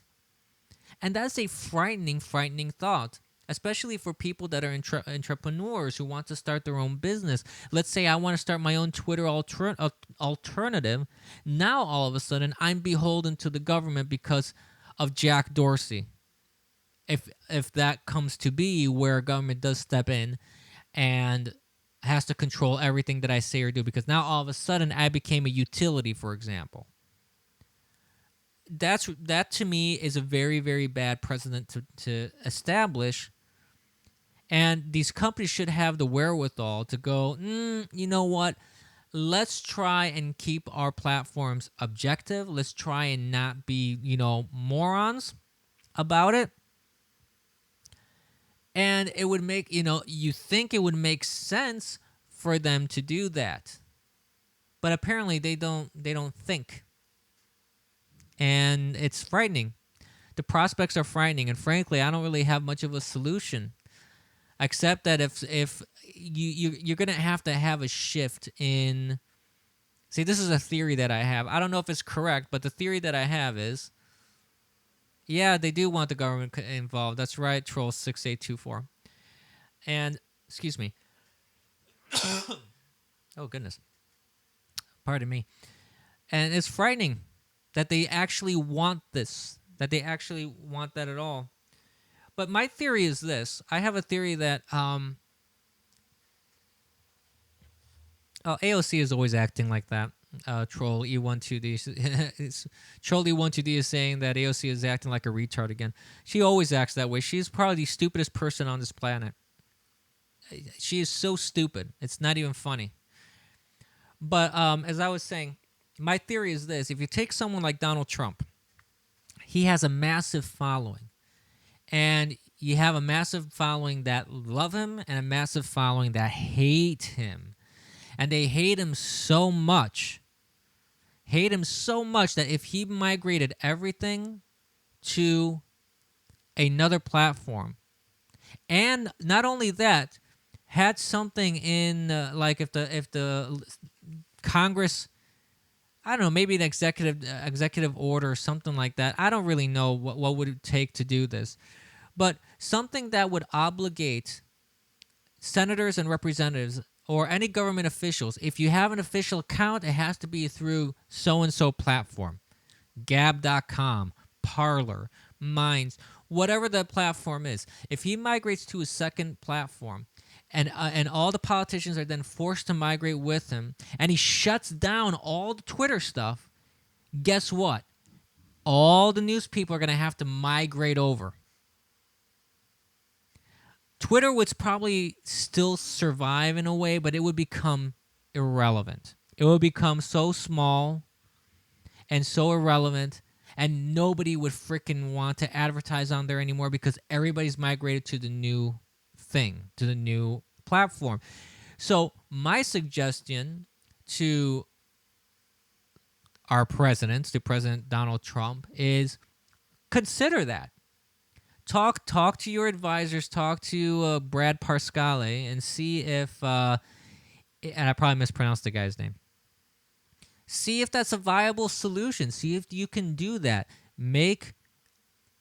And that's a frightening, frightening thought, especially for people that are entrepreneurs who want to start their own business. Let's say I want to start my own Twitter alternative. Now, all of a sudden, I'm beholden to the government because of Jack Dorsey. If that comes to be where government does step in and has to control everything that I say or do, because now all of a sudden I became a utility, for example. That to me is a very, very bad precedent to establish. And these companies should have the wherewithal to go, you know what? Let's try and keep our platforms objective. Let's try and not be, morons about it. And it would make, you think it would make sense for them to do that. But apparently they don't think. And it's frightening. The prospects are frightening. And frankly, I don't really have much of a solution. Except that if you're going to have a shift in... See, this is a theory that I have. I don't know if it's correct, but the theory that I have is... Yeah, they do want the government involved. That's right, Troll 6824. And, excuse me. Oh, goodness. Pardon me. And it's frightening that they actually want this, that they actually want that at all. But my theory is this. I have a theory that AOC is always acting like that. Troll E12D Troll E12D is saying that AOC is acting like a retard again. She always acts that way. She's probably the stupidest person on this planet. She is so stupid. It's not even funny. But as I was saying, my theory is this. If you take someone like Donald Trump, he has a massive following. And you have a massive following that love him and a massive following that hate him. And they hate him so much that if he migrated everything to another platform, and not only that, had something in like if the Congress, I don't know, maybe an executive order or something like that. I don't really know what would it take to do this, but something that would obligate senators and representatives or any government officials, if you have an official account, it has to be through so-and-so platform. Gab.com, Parler, Minds, whatever the platform is. If he migrates to a second platform, and all the politicians are then forced to migrate with him, and he shuts down all the Twitter stuff, guess what? All the news people are going to have to migrate over. Twitter would probably still survive in a way, but it would become irrelevant. It would become so small and so irrelevant, and nobody would freaking want to advertise on there anymore because everybody's migrated to the new thing, to the new platform. So my suggestion to our president, to President Donald Trump, is consider that. Talk to your advisors. Talk to Brad Parscale and see if. And I probably mispronounced the guy's name. See if that's a viable solution. See if you can do that. Make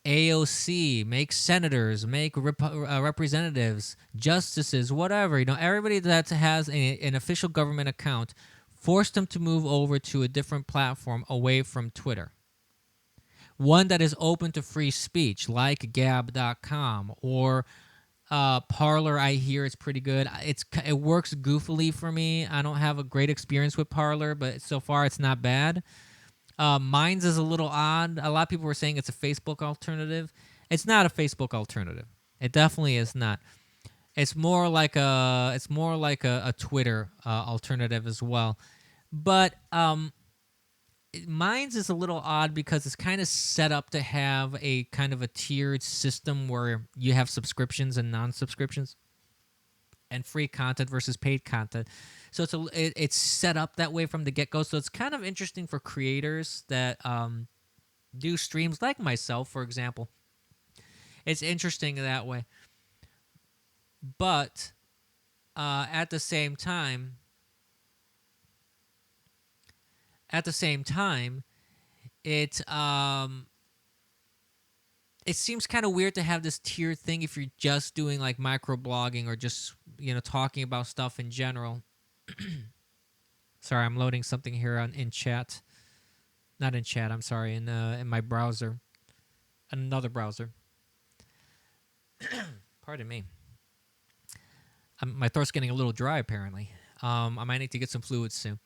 AOC, make senators, make representatives, justices, whatever. Everybody that has an official government account, force them to move over to a different platform away from Twitter. One that is open to free speech, like Gab.com or Parler. I hear it's pretty good. It works goofily for me. I don't have a great experience with Parler, but so far it's not bad. Minds is a little odd. A lot of people were saying it's a Facebook alternative. It's not a Facebook alternative. It definitely is not. It's more like a Twitter alternative as well. But Minds is a little odd because it's kind of set up to have a kind of a tiered system where you have subscriptions and non-subscriptions and free content versus paid content. So it's set up that way from the get-go. So it's kind of interesting for creators that do streams like myself, for example. It's interesting that way. But at the same time, it seems kind of weird to have this tiered thing if you're just doing like microblogging or just talking about stuff in general. Sorry, I'm loading something here in chat. Not in chat. I'm sorry, in my browser, another browser. Pardon me. My throat's getting a little dry apparently. I might need to get some fluids soon.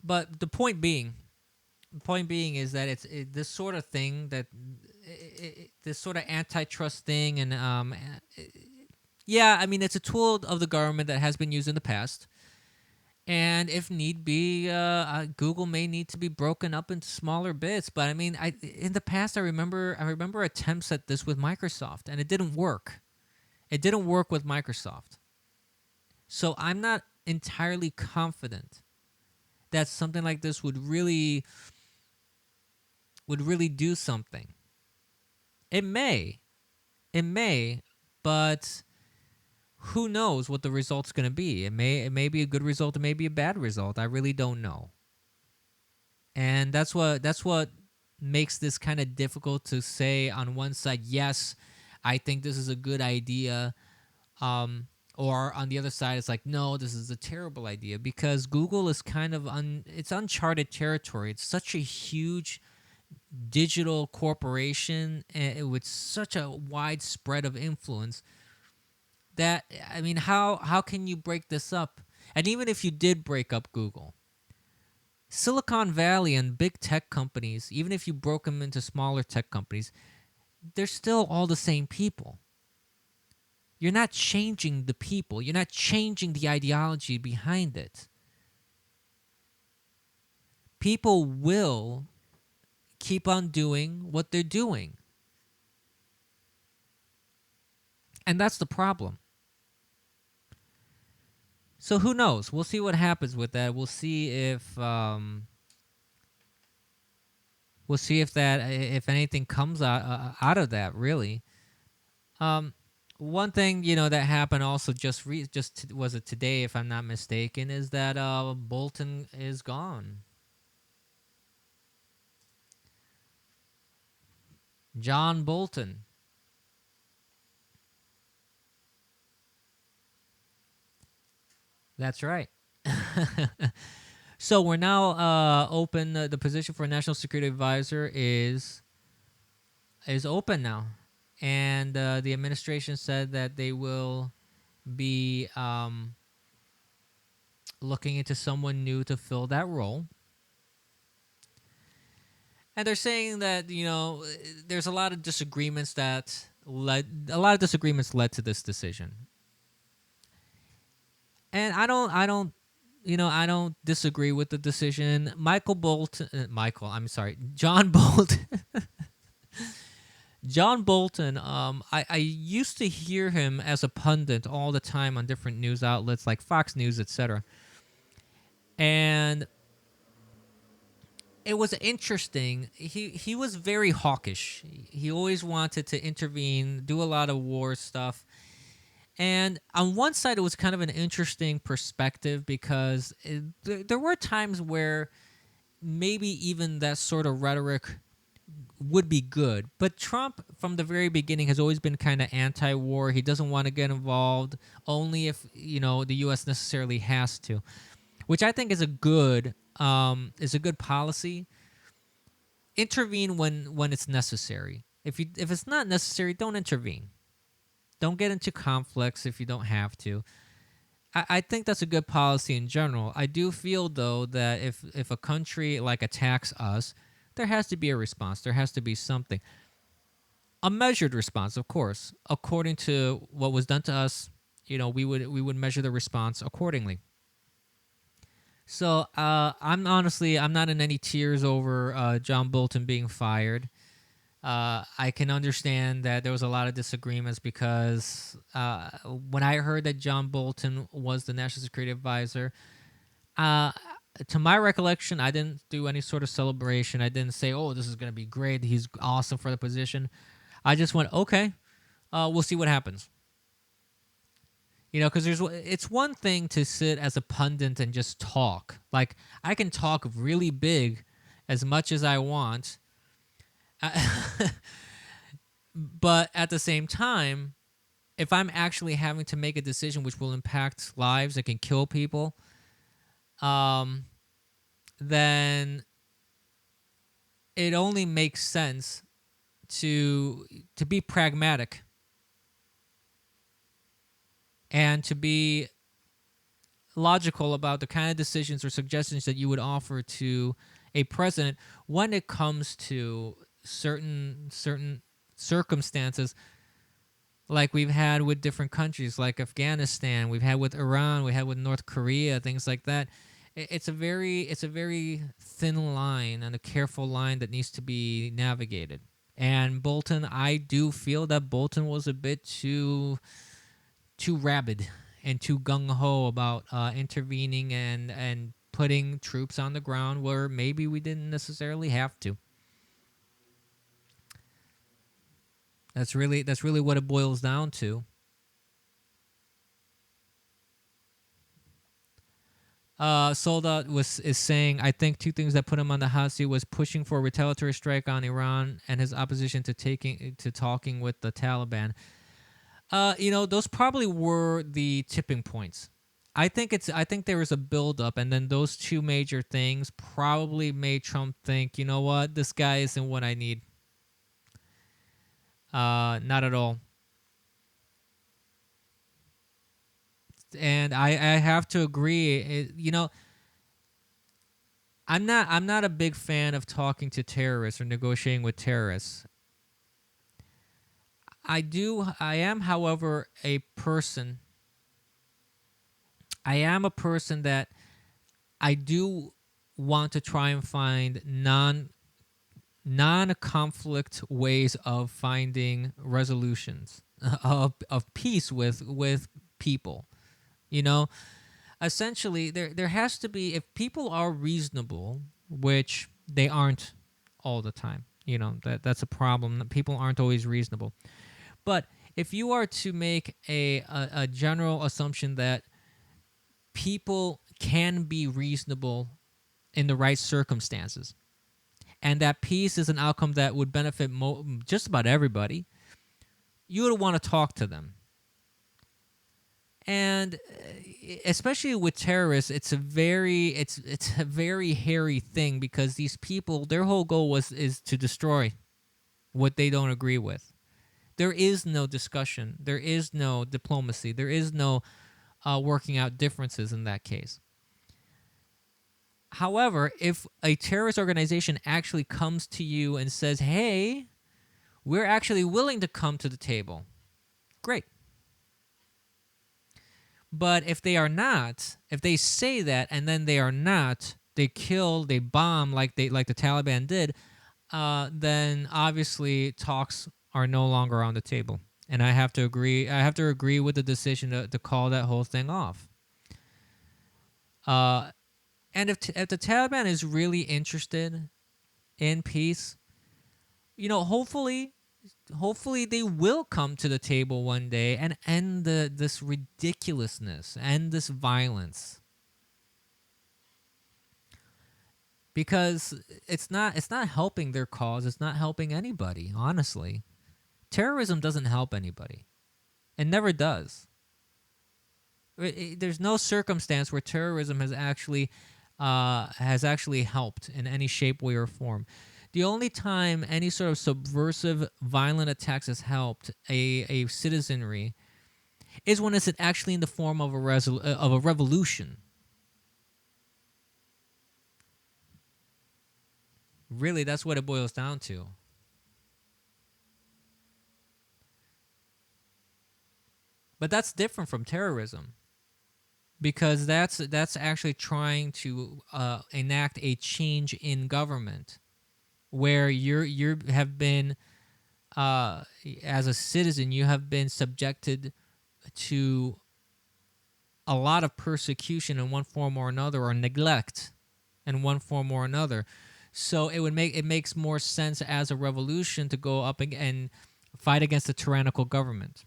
But the point being is that this sort of thing this sort of antitrust thing, and yeah, I mean it's a tool of the government that has been used in the past, and if need be, Google may need to be broken up into smaller bits. But I mean, in the past, I remember attempts at this with Microsoft, and it didn't work. It didn't work with Microsoft, so I'm not entirely confident that something like this would really do something. It may, but who knows what the result's going to be? It may be a good result, it may be a bad result. I really don't know. And that's what makes this kind of difficult to say on one side, yes, I think this is a good idea. Or on the other side, it's like, no, this is a terrible idea, because Google is kind of it's uncharted territory. It's such a huge digital corporation with such a wide spread of influence that, I mean, how can you break this up? And even if you did break up Google, Silicon Valley and big tech companies, even if you broke them into smaller tech companies, they're still all the same people. You're not changing the people. You're not changing the ideology behind it. People will keep on doing what they're doing. And that's the problem. So who knows? We'll see what happens with that. We'll see if if anything comes out of that, really. One thing that happened also was it today, if I'm not mistaken, is that Bolton is gone. John Bolton. That's right. So we're now open. The position for National Security Advisor is open now. And the administration said that they will be looking into someone new to fill that role. And they're saying that there's a lot of disagreements led to this decision. And I don't disagree with the decision. John Bolton. John Bolton, I used to hear him as a pundit all the time on different news outlets like Fox News, etc. And it was interesting. He was very hawkish. He always wanted to intervene, do a lot of war stuff. And on one side, it was kind of an interesting perspective because there were times where maybe even that sort of rhetoric would be good. But Trump, from the very beginning, has always been kind of anti-war. He doesn't want to get involved only if the U.S. necessarily has to, which I think is a good policy. Intervene when it's necessary. If it's not necessary, don't intervene. Don't get into conflicts if you don't have to. I think that's a good policy in general. I do feel though that if a country like attacks us, there has to be a response. There has to be something. A measured response, of course. According to what was done to us, we would measure the response accordingly. So I'm not in any tears over John Bolton being fired. I can understand that there was a lot of disagreements because when I heard that John Bolton was the National Security Advisor, to my recollection, I didn't do any sort of celebration. I didn't say, "Oh, this is going to be great. He's awesome for the position." I just went, "Okay, we'll see what happens." Because it's one thing to sit as a pundit and just talk. Like I can talk really big as much as I want. But at the same time, if I'm actually having to make a decision which will impact lives that can kill people, then it only makes sense to be pragmatic and to be logical about the kind of decisions or suggestions that you would offer to a president when it comes to certain circumstances like we've had with different countries like Afghanistan, we've had with Iran, we had with North Korea, things like that. It's a very thin line and a careful line that needs to be navigated. And Bolton, I do feel that Bolton was a bit too rabid and too gung-ho about intervening and putting troops on the ground where maybe we didn't necessarily have to. That's really what it boils down to. Soldat is saying, I think two things that put him on the hot seat was pushing for a retaliatory strike on Iran and his opposition to talking with the Taliban. Those probably were the tipping points. I think there was a buildup, and then those two major things probably made Trump think, you know what, this guy isn't what I need. Not at all. And I have to agree. I'm not a big fan of talking to terrorists or negotiating with terrorists. I am, however, a person that I do want to try and find non-conflict ways of finding resolutions of peace with people. Essentially there has to be, if people are reasonable, which they aren't all the time. That's a problem. People aren't always reasonable. But if you are to make a general assumption that people can be reasonable in the right circumstances, and that peace is an outcome that would benefit just about everybody, you would want to talk to them. And especially with terrorists, it's a very hairy thing because these people, their whole goal is to destroy what they don't agree with. There is no discussion. There is no diplomacy. There is no working out differences in that case. However, if a terrorist organization actually comes to you and says, hey, we're actually willing to come to the table, great. But if they are not, if they say that and then they are not, they kill, they bomb like the Taliban did, then obviously talks are no longer on the table. And I have to agree. I have to agree with the decision to call that whole thing off. And if the Taliban is really interested in peace. Hopefully they will come to the table one day and end this ridiculousness and this violence, because it's not helping their cause. It's not helping anybody, honestly. Terrorism doesn't help anybody. It never does. There's no circumstance where terrorism has actually helped in any shape, way, or form. The only time any sort of subversive, violent attacks has helped a citizenry is when it's actually in the form of a revolution. Really, that's what it boils down to. But that's different from terrorism, because that's actually trying to enact a change in government, where you have been as a citizen, you have been subjected to a lot of persecution in one form or another, or neglect in one form or another. So it makes more sense as a revolution to go up and fight against a tyrannical government,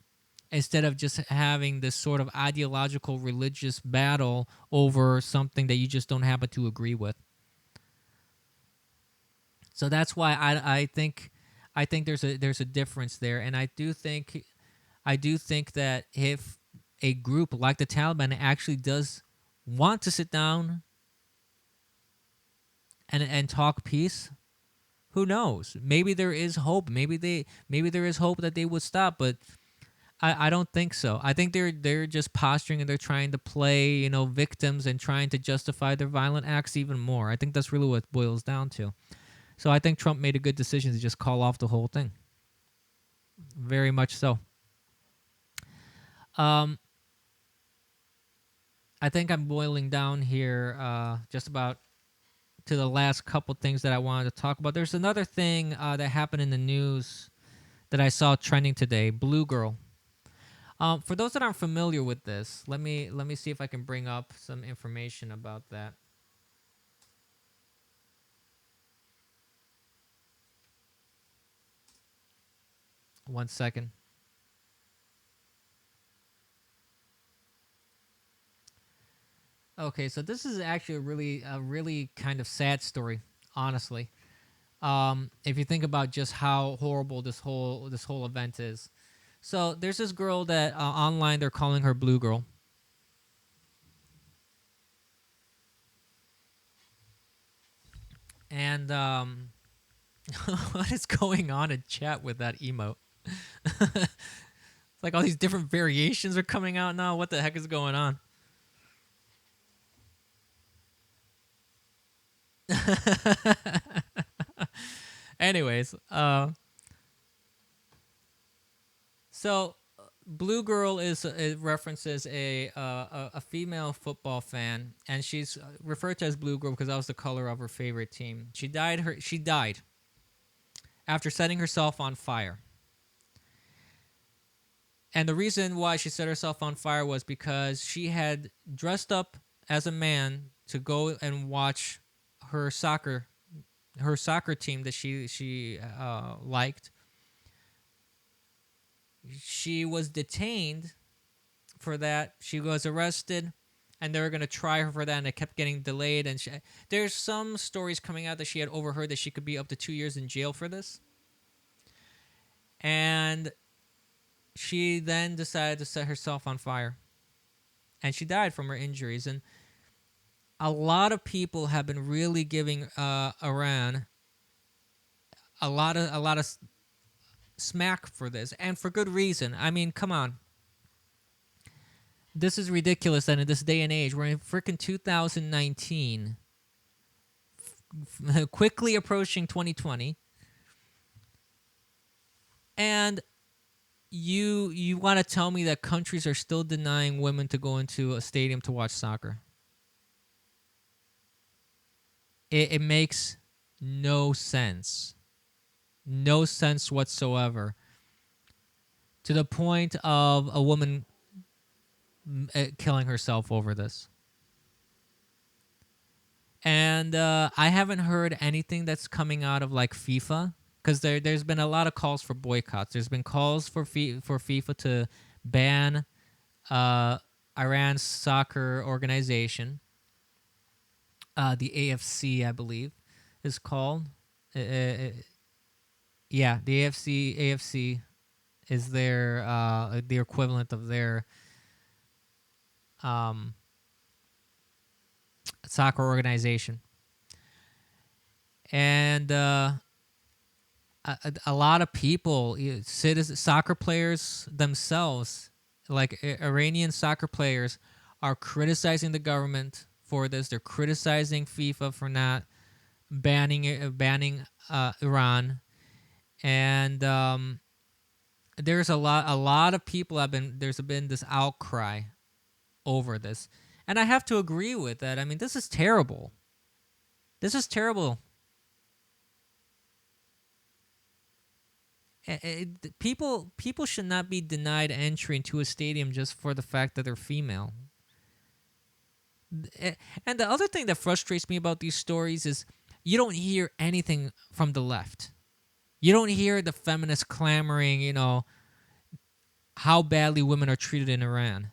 instead of just having this sort of ideological religious battle over something that you just don't happen to agree with. So that's why I think there's a difference there, and I do think that if a group like the Taliban actually does want to sit down and talk peace, who knows? Maybe there is hope. Maybe there is hope that they would stop, but I don't think so. I think they're just posturing, and they're trying to play, victims, and trying to justify their violent acts even more. I think that's really what it boils down to. So I think Trump made a good decision to just call off the whole thing. Very much so. Um, I think I'm boiling down here just about to the last couple things that I wanted to talk about. There's another thing that happened in the news that I saw trending today. Blue Girl. For those that aren't familiar with this, let me see if I can bring up some information about that. One second. Okay, so this is actually a really kind of sad story, honestly. If you think about just how horrible this whole event is. So there's this girl that online they're calling her Blue Girl, and what is going on in chat with that emote? It's like all these different variations are coming out now. What the heck is going on? Anyways, so Blue Girl it references a female football fan, and she's referred to as Blue Girl because that was the color of her favorite team. She died after setting herself on fire. And the reason why she set herself on fire was because she had dressed up as a man to go and watch her soccer team that she liked. She was detained for that. She was arrested, and they were going to try her for that, and it kept getting delayed. And there's some stories coming out that she had overheard that she could be up to 2 years in jail for this. And she then decided to set herself on fire, and she died from her injuries. And a lot of people have been really giving Iran a lot of smack for this, and for good reason. I mean, come on. This is ridiculous that in this day and age, we're in freaking 2019, quickly approaching 2020, and you want to tell me that countries are still denying women to go into a stadium to watch soccer? It makes no sense. No sense whatsoever. To the point of a woman killing herself over this. And I haven't heard anything that's coming out of like FIFA, because there's been a lot of calls for boycotts. There's been calls for FIFA to ban uh, Iran's soccer organization, the AFC, I believe, is called. Uh, yeah, the AFC is their the equivalent of their um, soccer organization, and a lot of people, citizens, soccer players themselves, like Iranian soccer players, are criticizing the government for this. They're criticizing FIFA for not banning Iran, and there's a lot of people have been. There's been this outcry over this, and I have to agree with that. I mean, this is terrible. This is terrible. People should not be denied entry into a stadium just for the fact that they're female. And the other thing that frustrates me about these stories is you don't hear anything from the left. You don't hear the feminists clamoring, how badly women are treated in Iran.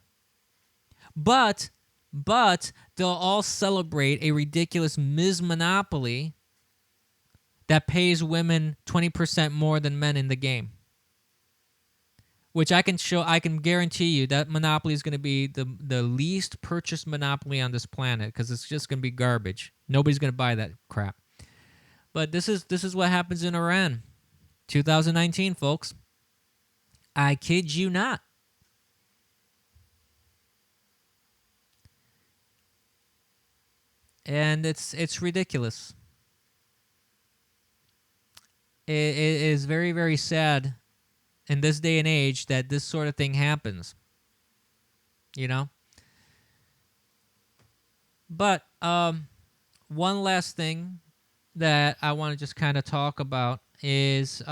But they'll all celebrate a ridiculous Ms. Monopoly that pays women 20% more than men in the game. Which I can guarantee you that Monopoly is going to be the least purchased Monopoly on this planet, because it's just going to be garbage. Nobody's going to buy that crap. But this is what happens in Iran. 2019, folks. I kid you not. And it's ridiculous. It is very, very sad in this day and age that this sort of thing happens. But one last thing that I want to just kind of talk about is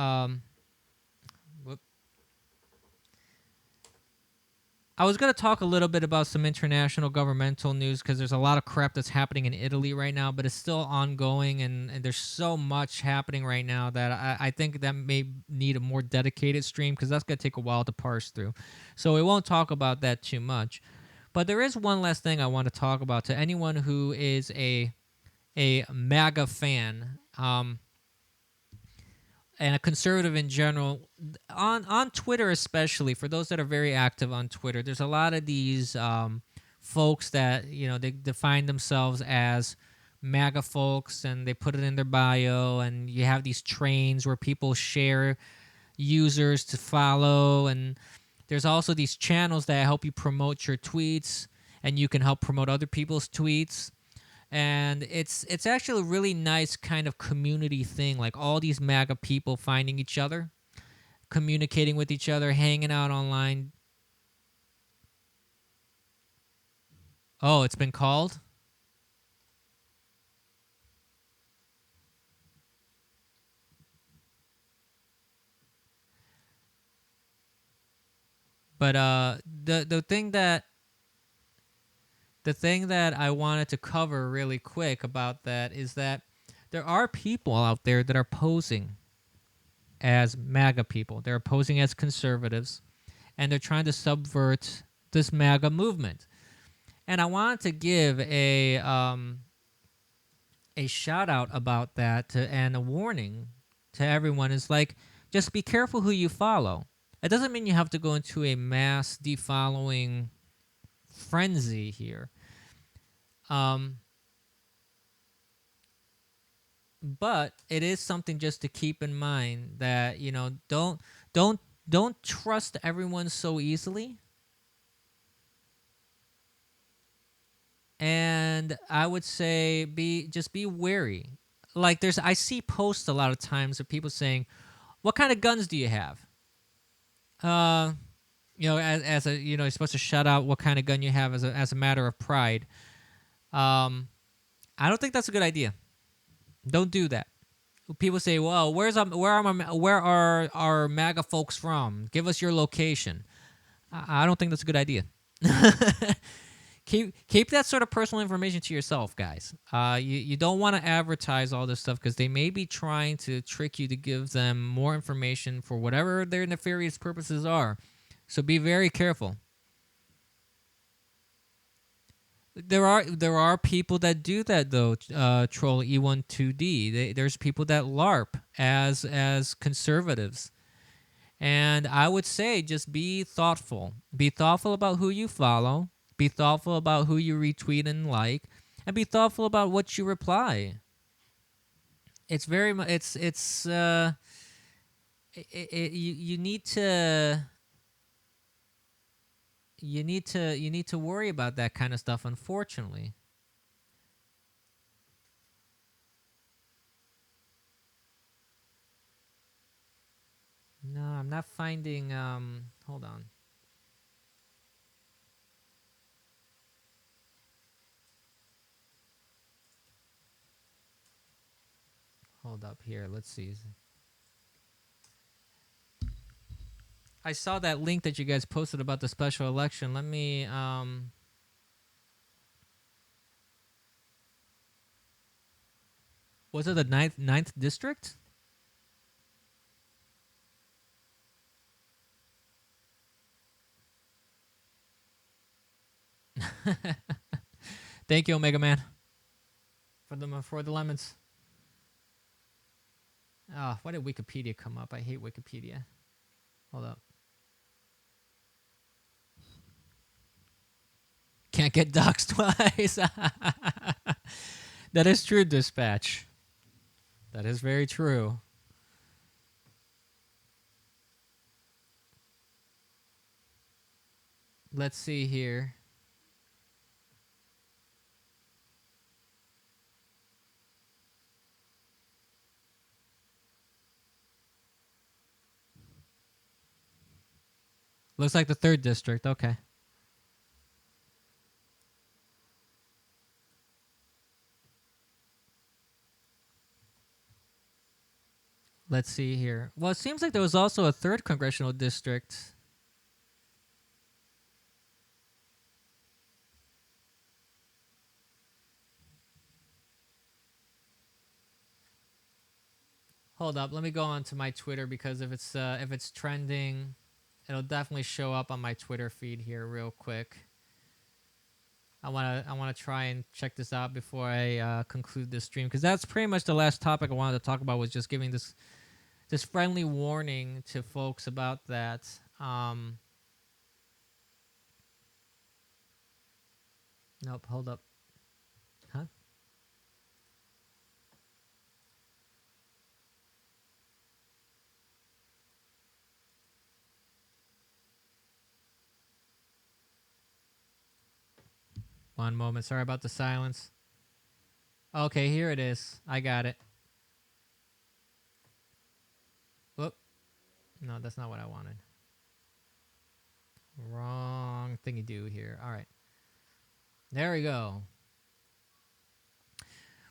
I was going to talk a little bit about some international governmental news, because there's a lot of crap that's happening in Italy right now, but it's still ongoing, and there's so much happening right now that I think that may need a more dedicated stream, because that's going to take a while to parse through. So we won't talk about that too much. But there is one last thing I want to talk about to anyone who is a MAGA fan. And a conservative in general, on Twitter especially, for those that are very active on Twitter, there's a lot of these folks that, they define themselves as MAGA folks, and they put it in their bio, and you have these trains where people share users to follow, and there's also these channels that help you promote your tweets, and you can help promote other people's tweets. And it's actually a really nice kind of community thing, like all these MAGA people finding each other, communicating with each other, hanging out online. Oh, it's been called? But the thing that I wanted to cover really quick about that is that there are people out there that are posing as MAGA people. They're posing as conservatives, and they're trying to subvert this MAGA movement. And I wanted to give a shout out about that, and a warning to everyone is like, just be careful who you follow. It doesn't mean you have to go into a mass defollowing frenzy here. But it is something just to keep in mind, that don't trust everyone so easily. And I would say be wary. Like I see posts a lot of times of people saying, "What kind of guns do you have?" As a you're supposed to shout out what kind of gun you have as a matter of pride. I don't think that's a good idea. Don't do that. People say, "Well, where are our MAGA folks from? Give us your location." I don't think that's a good idea. keep that sort of personal information to yourself, guys. You don't want to advertise all this stuff because they may be trying to trick you to give them more information for whatever their nefarious purposes are. So be very careful. There are people that do that though. Troll E12D. There's people that LARP as conservatives. And I would say just be thoughtful. Be thoughtful about who you follow. Be thoughtful about who you retweet and like, and be thoughtful about what you reply. It's very much you need to worry about that kind of stuff, unfortunately. No, I'm not finding hold on. Hold up here. Let's see. I saw that link that you guys posted about the special election. Let me was it the ninth district? Thank you, Omega Man, for the lemons. Oh, why did Wikipedia come up? I hate Wikipedia. Hold up. Can't get doxxed twice. That is true, Dispatch. That is very true. Let's see here. Looks like the 3rd district. Okay. Let's see here. Well, it seems like there was also a 3rd congressional district. Hold up. Let me go on to my Twitter because if it's trending, it'll definitely show up on my Twitter feed here real quick. I wanna try and check this out before I conclude this stream because that's pretty much the last topic I wanted to talk about was just giving this friendly warning to folks about that. Nope. Hold up. Huh? One moment. Sorry about the silence. Okay, here it is. I got it. Whoop. No, that's not what I wanted. Wrong thingy do here. All right. There we go.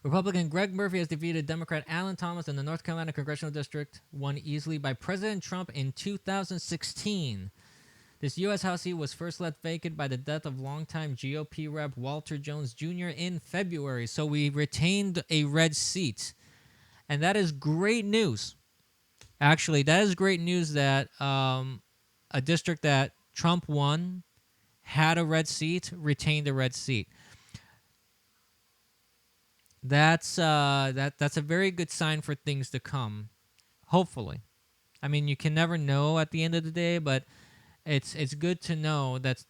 Republican Greg Murphy has defeated Democrat Alan Thomas in the North Carolina Congressional District, won easily by President Trump in 2016. This U.S. House seat was first left vacant by the death of longtime GOP Rep. Walter Jones Jr. in February, so we retained a red seat. And that is great news. Actually, that is great news that a district that Trump won had a red seat, retained a red seat. That's a very good sign for things to come, hopefully. I mean, you can never know at the end of the day, but it's good to know that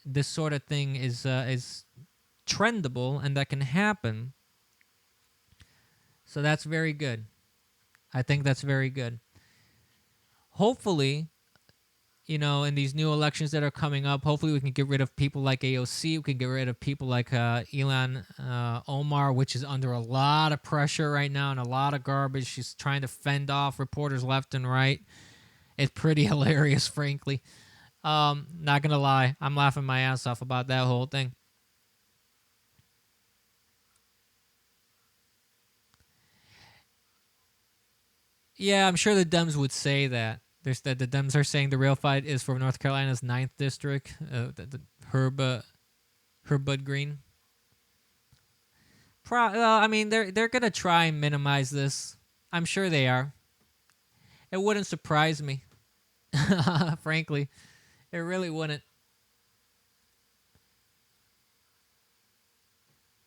this sort of thing is trendable and that can happen. So that's very good. I think that's very good. Hopefully, in these new elections that are coming up, hopefully we can get rid of people like AOC. We can get rid of people like Ilhan Omar, which is under a lot of pressure right now and a lot of garbage. She's trying to fend off reporters left and right. It's pretty hilarious, frankly. Not going to lie. I'm laughing my ass off about that whole thing. Yeah, I'm sure the Dems would say that. The Dems are saying the real fight is for North Carolina's 9th district. Herb her bud green. I mean, they're gonna try and minimize this. I'm sure they are. It wouldn't surprise me, frankly. It really wouldn't.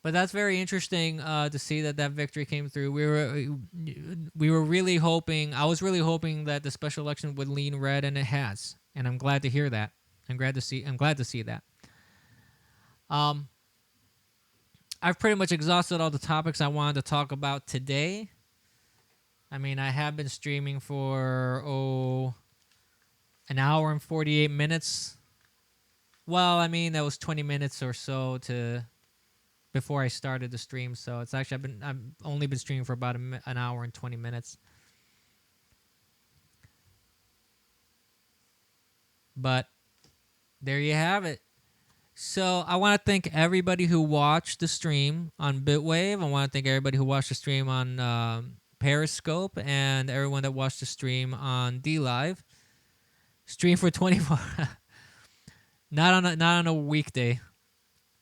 But that's very interesting to see that victory came through. We were really hoping. I was really hoping that the special election would lean red, and it has. And I'm glad to hear that. I'm glad to see that. Um, I've pretty much exhausted all the topics I wanted to talk about today. I mean, I have been streaming for an hour and 48 minutes. Well, I mean, that was 20 minutes or so before I started the stream. So it's actually I've only been streaming for about an hour and 20 minutes. But there you have it. So I want to thank everybody who watched the stream on Bitwave. I want to thank everybody who watched the stream on Periscope, and everyone that watched the stream on DLive. Stream for 24. Not on a weekday.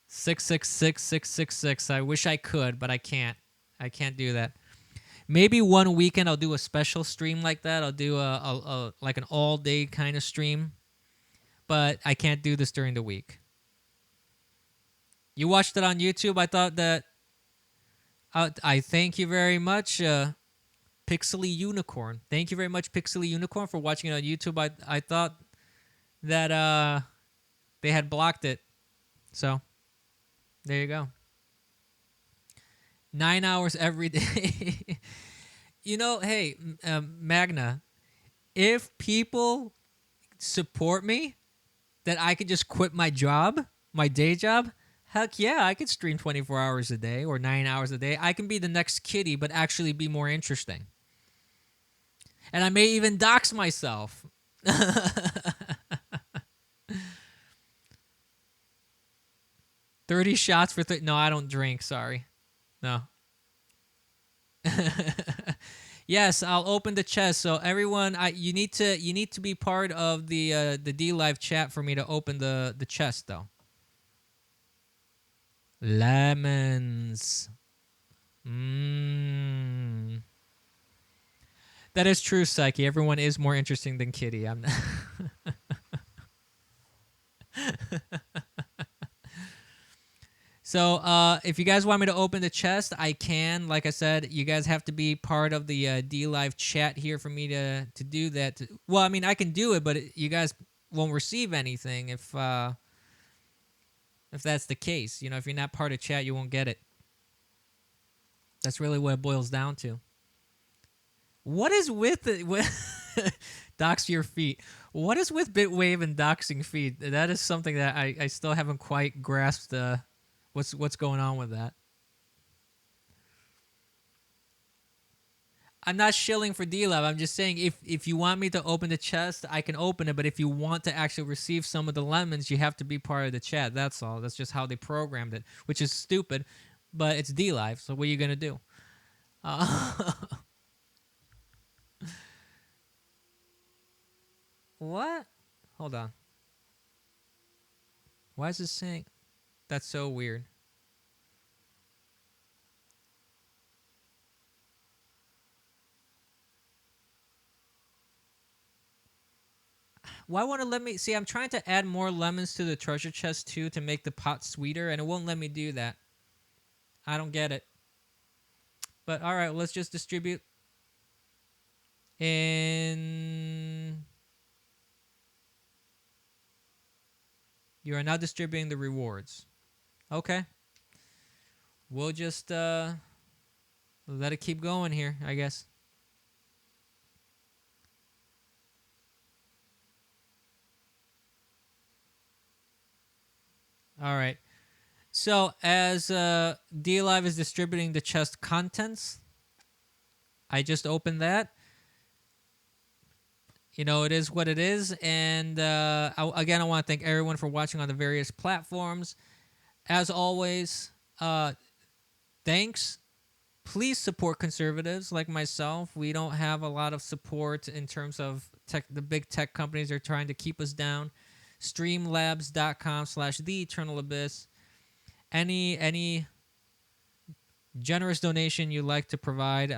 666. I wish I could, but I can't. I can't do that. Maybe one weekend I'll do a special stream like that. I'll do a like an all day kind of stream, but I can't do this during the week. You watched it on YouTube. I thought that. I thank you very much, Pixely Unicorn. Thank you very much, Pixely Unicorn, for watching it on YouTube. I thought that they had blocked it, so there you go. 9 hours every day. Hey, Magna, if people support me, that I could just quit my job, my day job. Heck yeah, I could stream 24 hours a day or 9 hours a day. I can be the next Kitty, but actually be more interesting. And I may even dox myself. 30 shots for... No, I don't drink, sorry. No. Yes, I'll open the chest. So everyone, you need to be part of the DLive chat for me to open the chest, though. Lemons. That is true, Psyche. Everyone is more interesting than Kitty. I'm not. So, if you guys want me to open the chest, I can. Like I said, you guys have to be part of the DLive chat here for me to do that. Well, I mean, I can do it, but you guys won't receive anything if that's the case. If you're not part of chat, you won't get it. That's really what it boils down to. What is with it? Dox your feet. What is with Bitwave and doxing feet? That is something that I still haven't quite grasped. What's going on with that? I'm not shilling for DLive. I'm just saying if you want me to open the chest, I can open it. But if you want to actually receive some of the lemons, you have to be part of the chat. That's all. That's just how they programmed it, which is stupid. But it's DLive, so what are you going to do? What? Hold on. Why is this saying... That's so weird. Why won't it let me... See, I'm trying to add more lemons to the treasure chest, too, to make the pot sweeter, and it won't let me do that. I don't get it. But, all right, let's just distribute. In... You are now distributing the rewards. Okay. We'll just let it keep going here, I guess. All right. So as DLive is distributing the chest contents, I just opened that. It is what it is. And I want to thank everyone for watching on the various platforms. As always, thanks. Please support conservatives like myself. We don't have a lot of support in terms of tech. The big tech companies are trying to keep us down. Streamlabs.com/theeternalabyss. any generous donation you like to provide,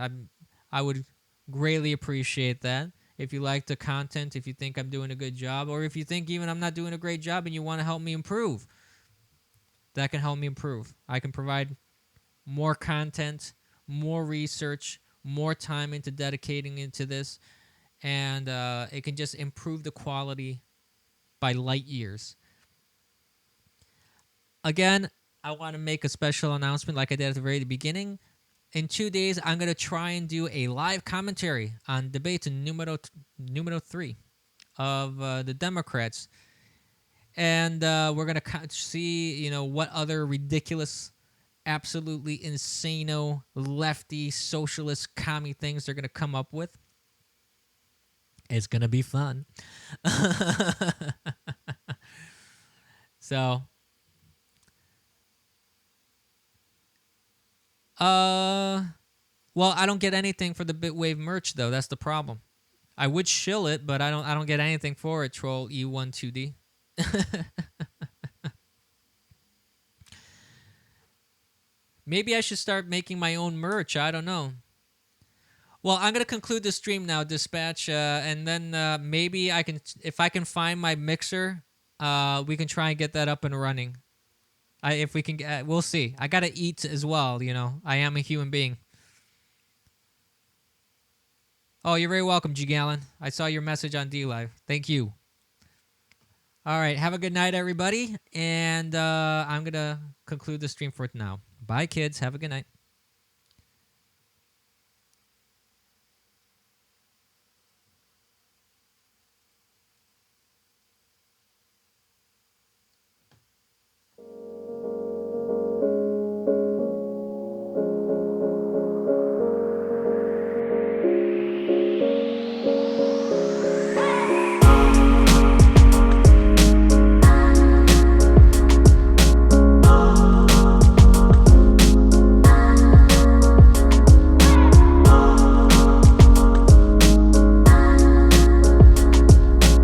I would greatly appreciate that. If you like the content, if you think I'm doing a good job, or if you think even I'm not doing a great job and you want to help me improve, that can help me improve. I can provide more content, more research, more time into dedicating into this, and it can just improve the quality by light years. Again, I want to make a special announcement like I did at the very beginning. In 2 days, I'm going to try and do a live commentary on debate numero 3 of the Democrats. And we're going to see, what other ridiculous, absolutely insano, lefty, socialist, commie things they're going to come up with. It's going to be fun. So, well, I don't get anything for the Bitwave merch though. That's the problem. I would shill it, but I don't get anything for it. Troll E12D. Maybe I should start making my own merch. I don't know. Well, I'm gonna conclude the stream now, Dispatch, and then maybe I can, if I can find my mixer, we can try and get that up and running. If we can, we'll see. I gotta eat as well. I am a human being. Oh, you're very welcome, G Gallon. I saw your message on D Live. Thank you. All right, have a good night, everybody, and I'm gonna conclude the stream for now. Bye, kids. Have a good night.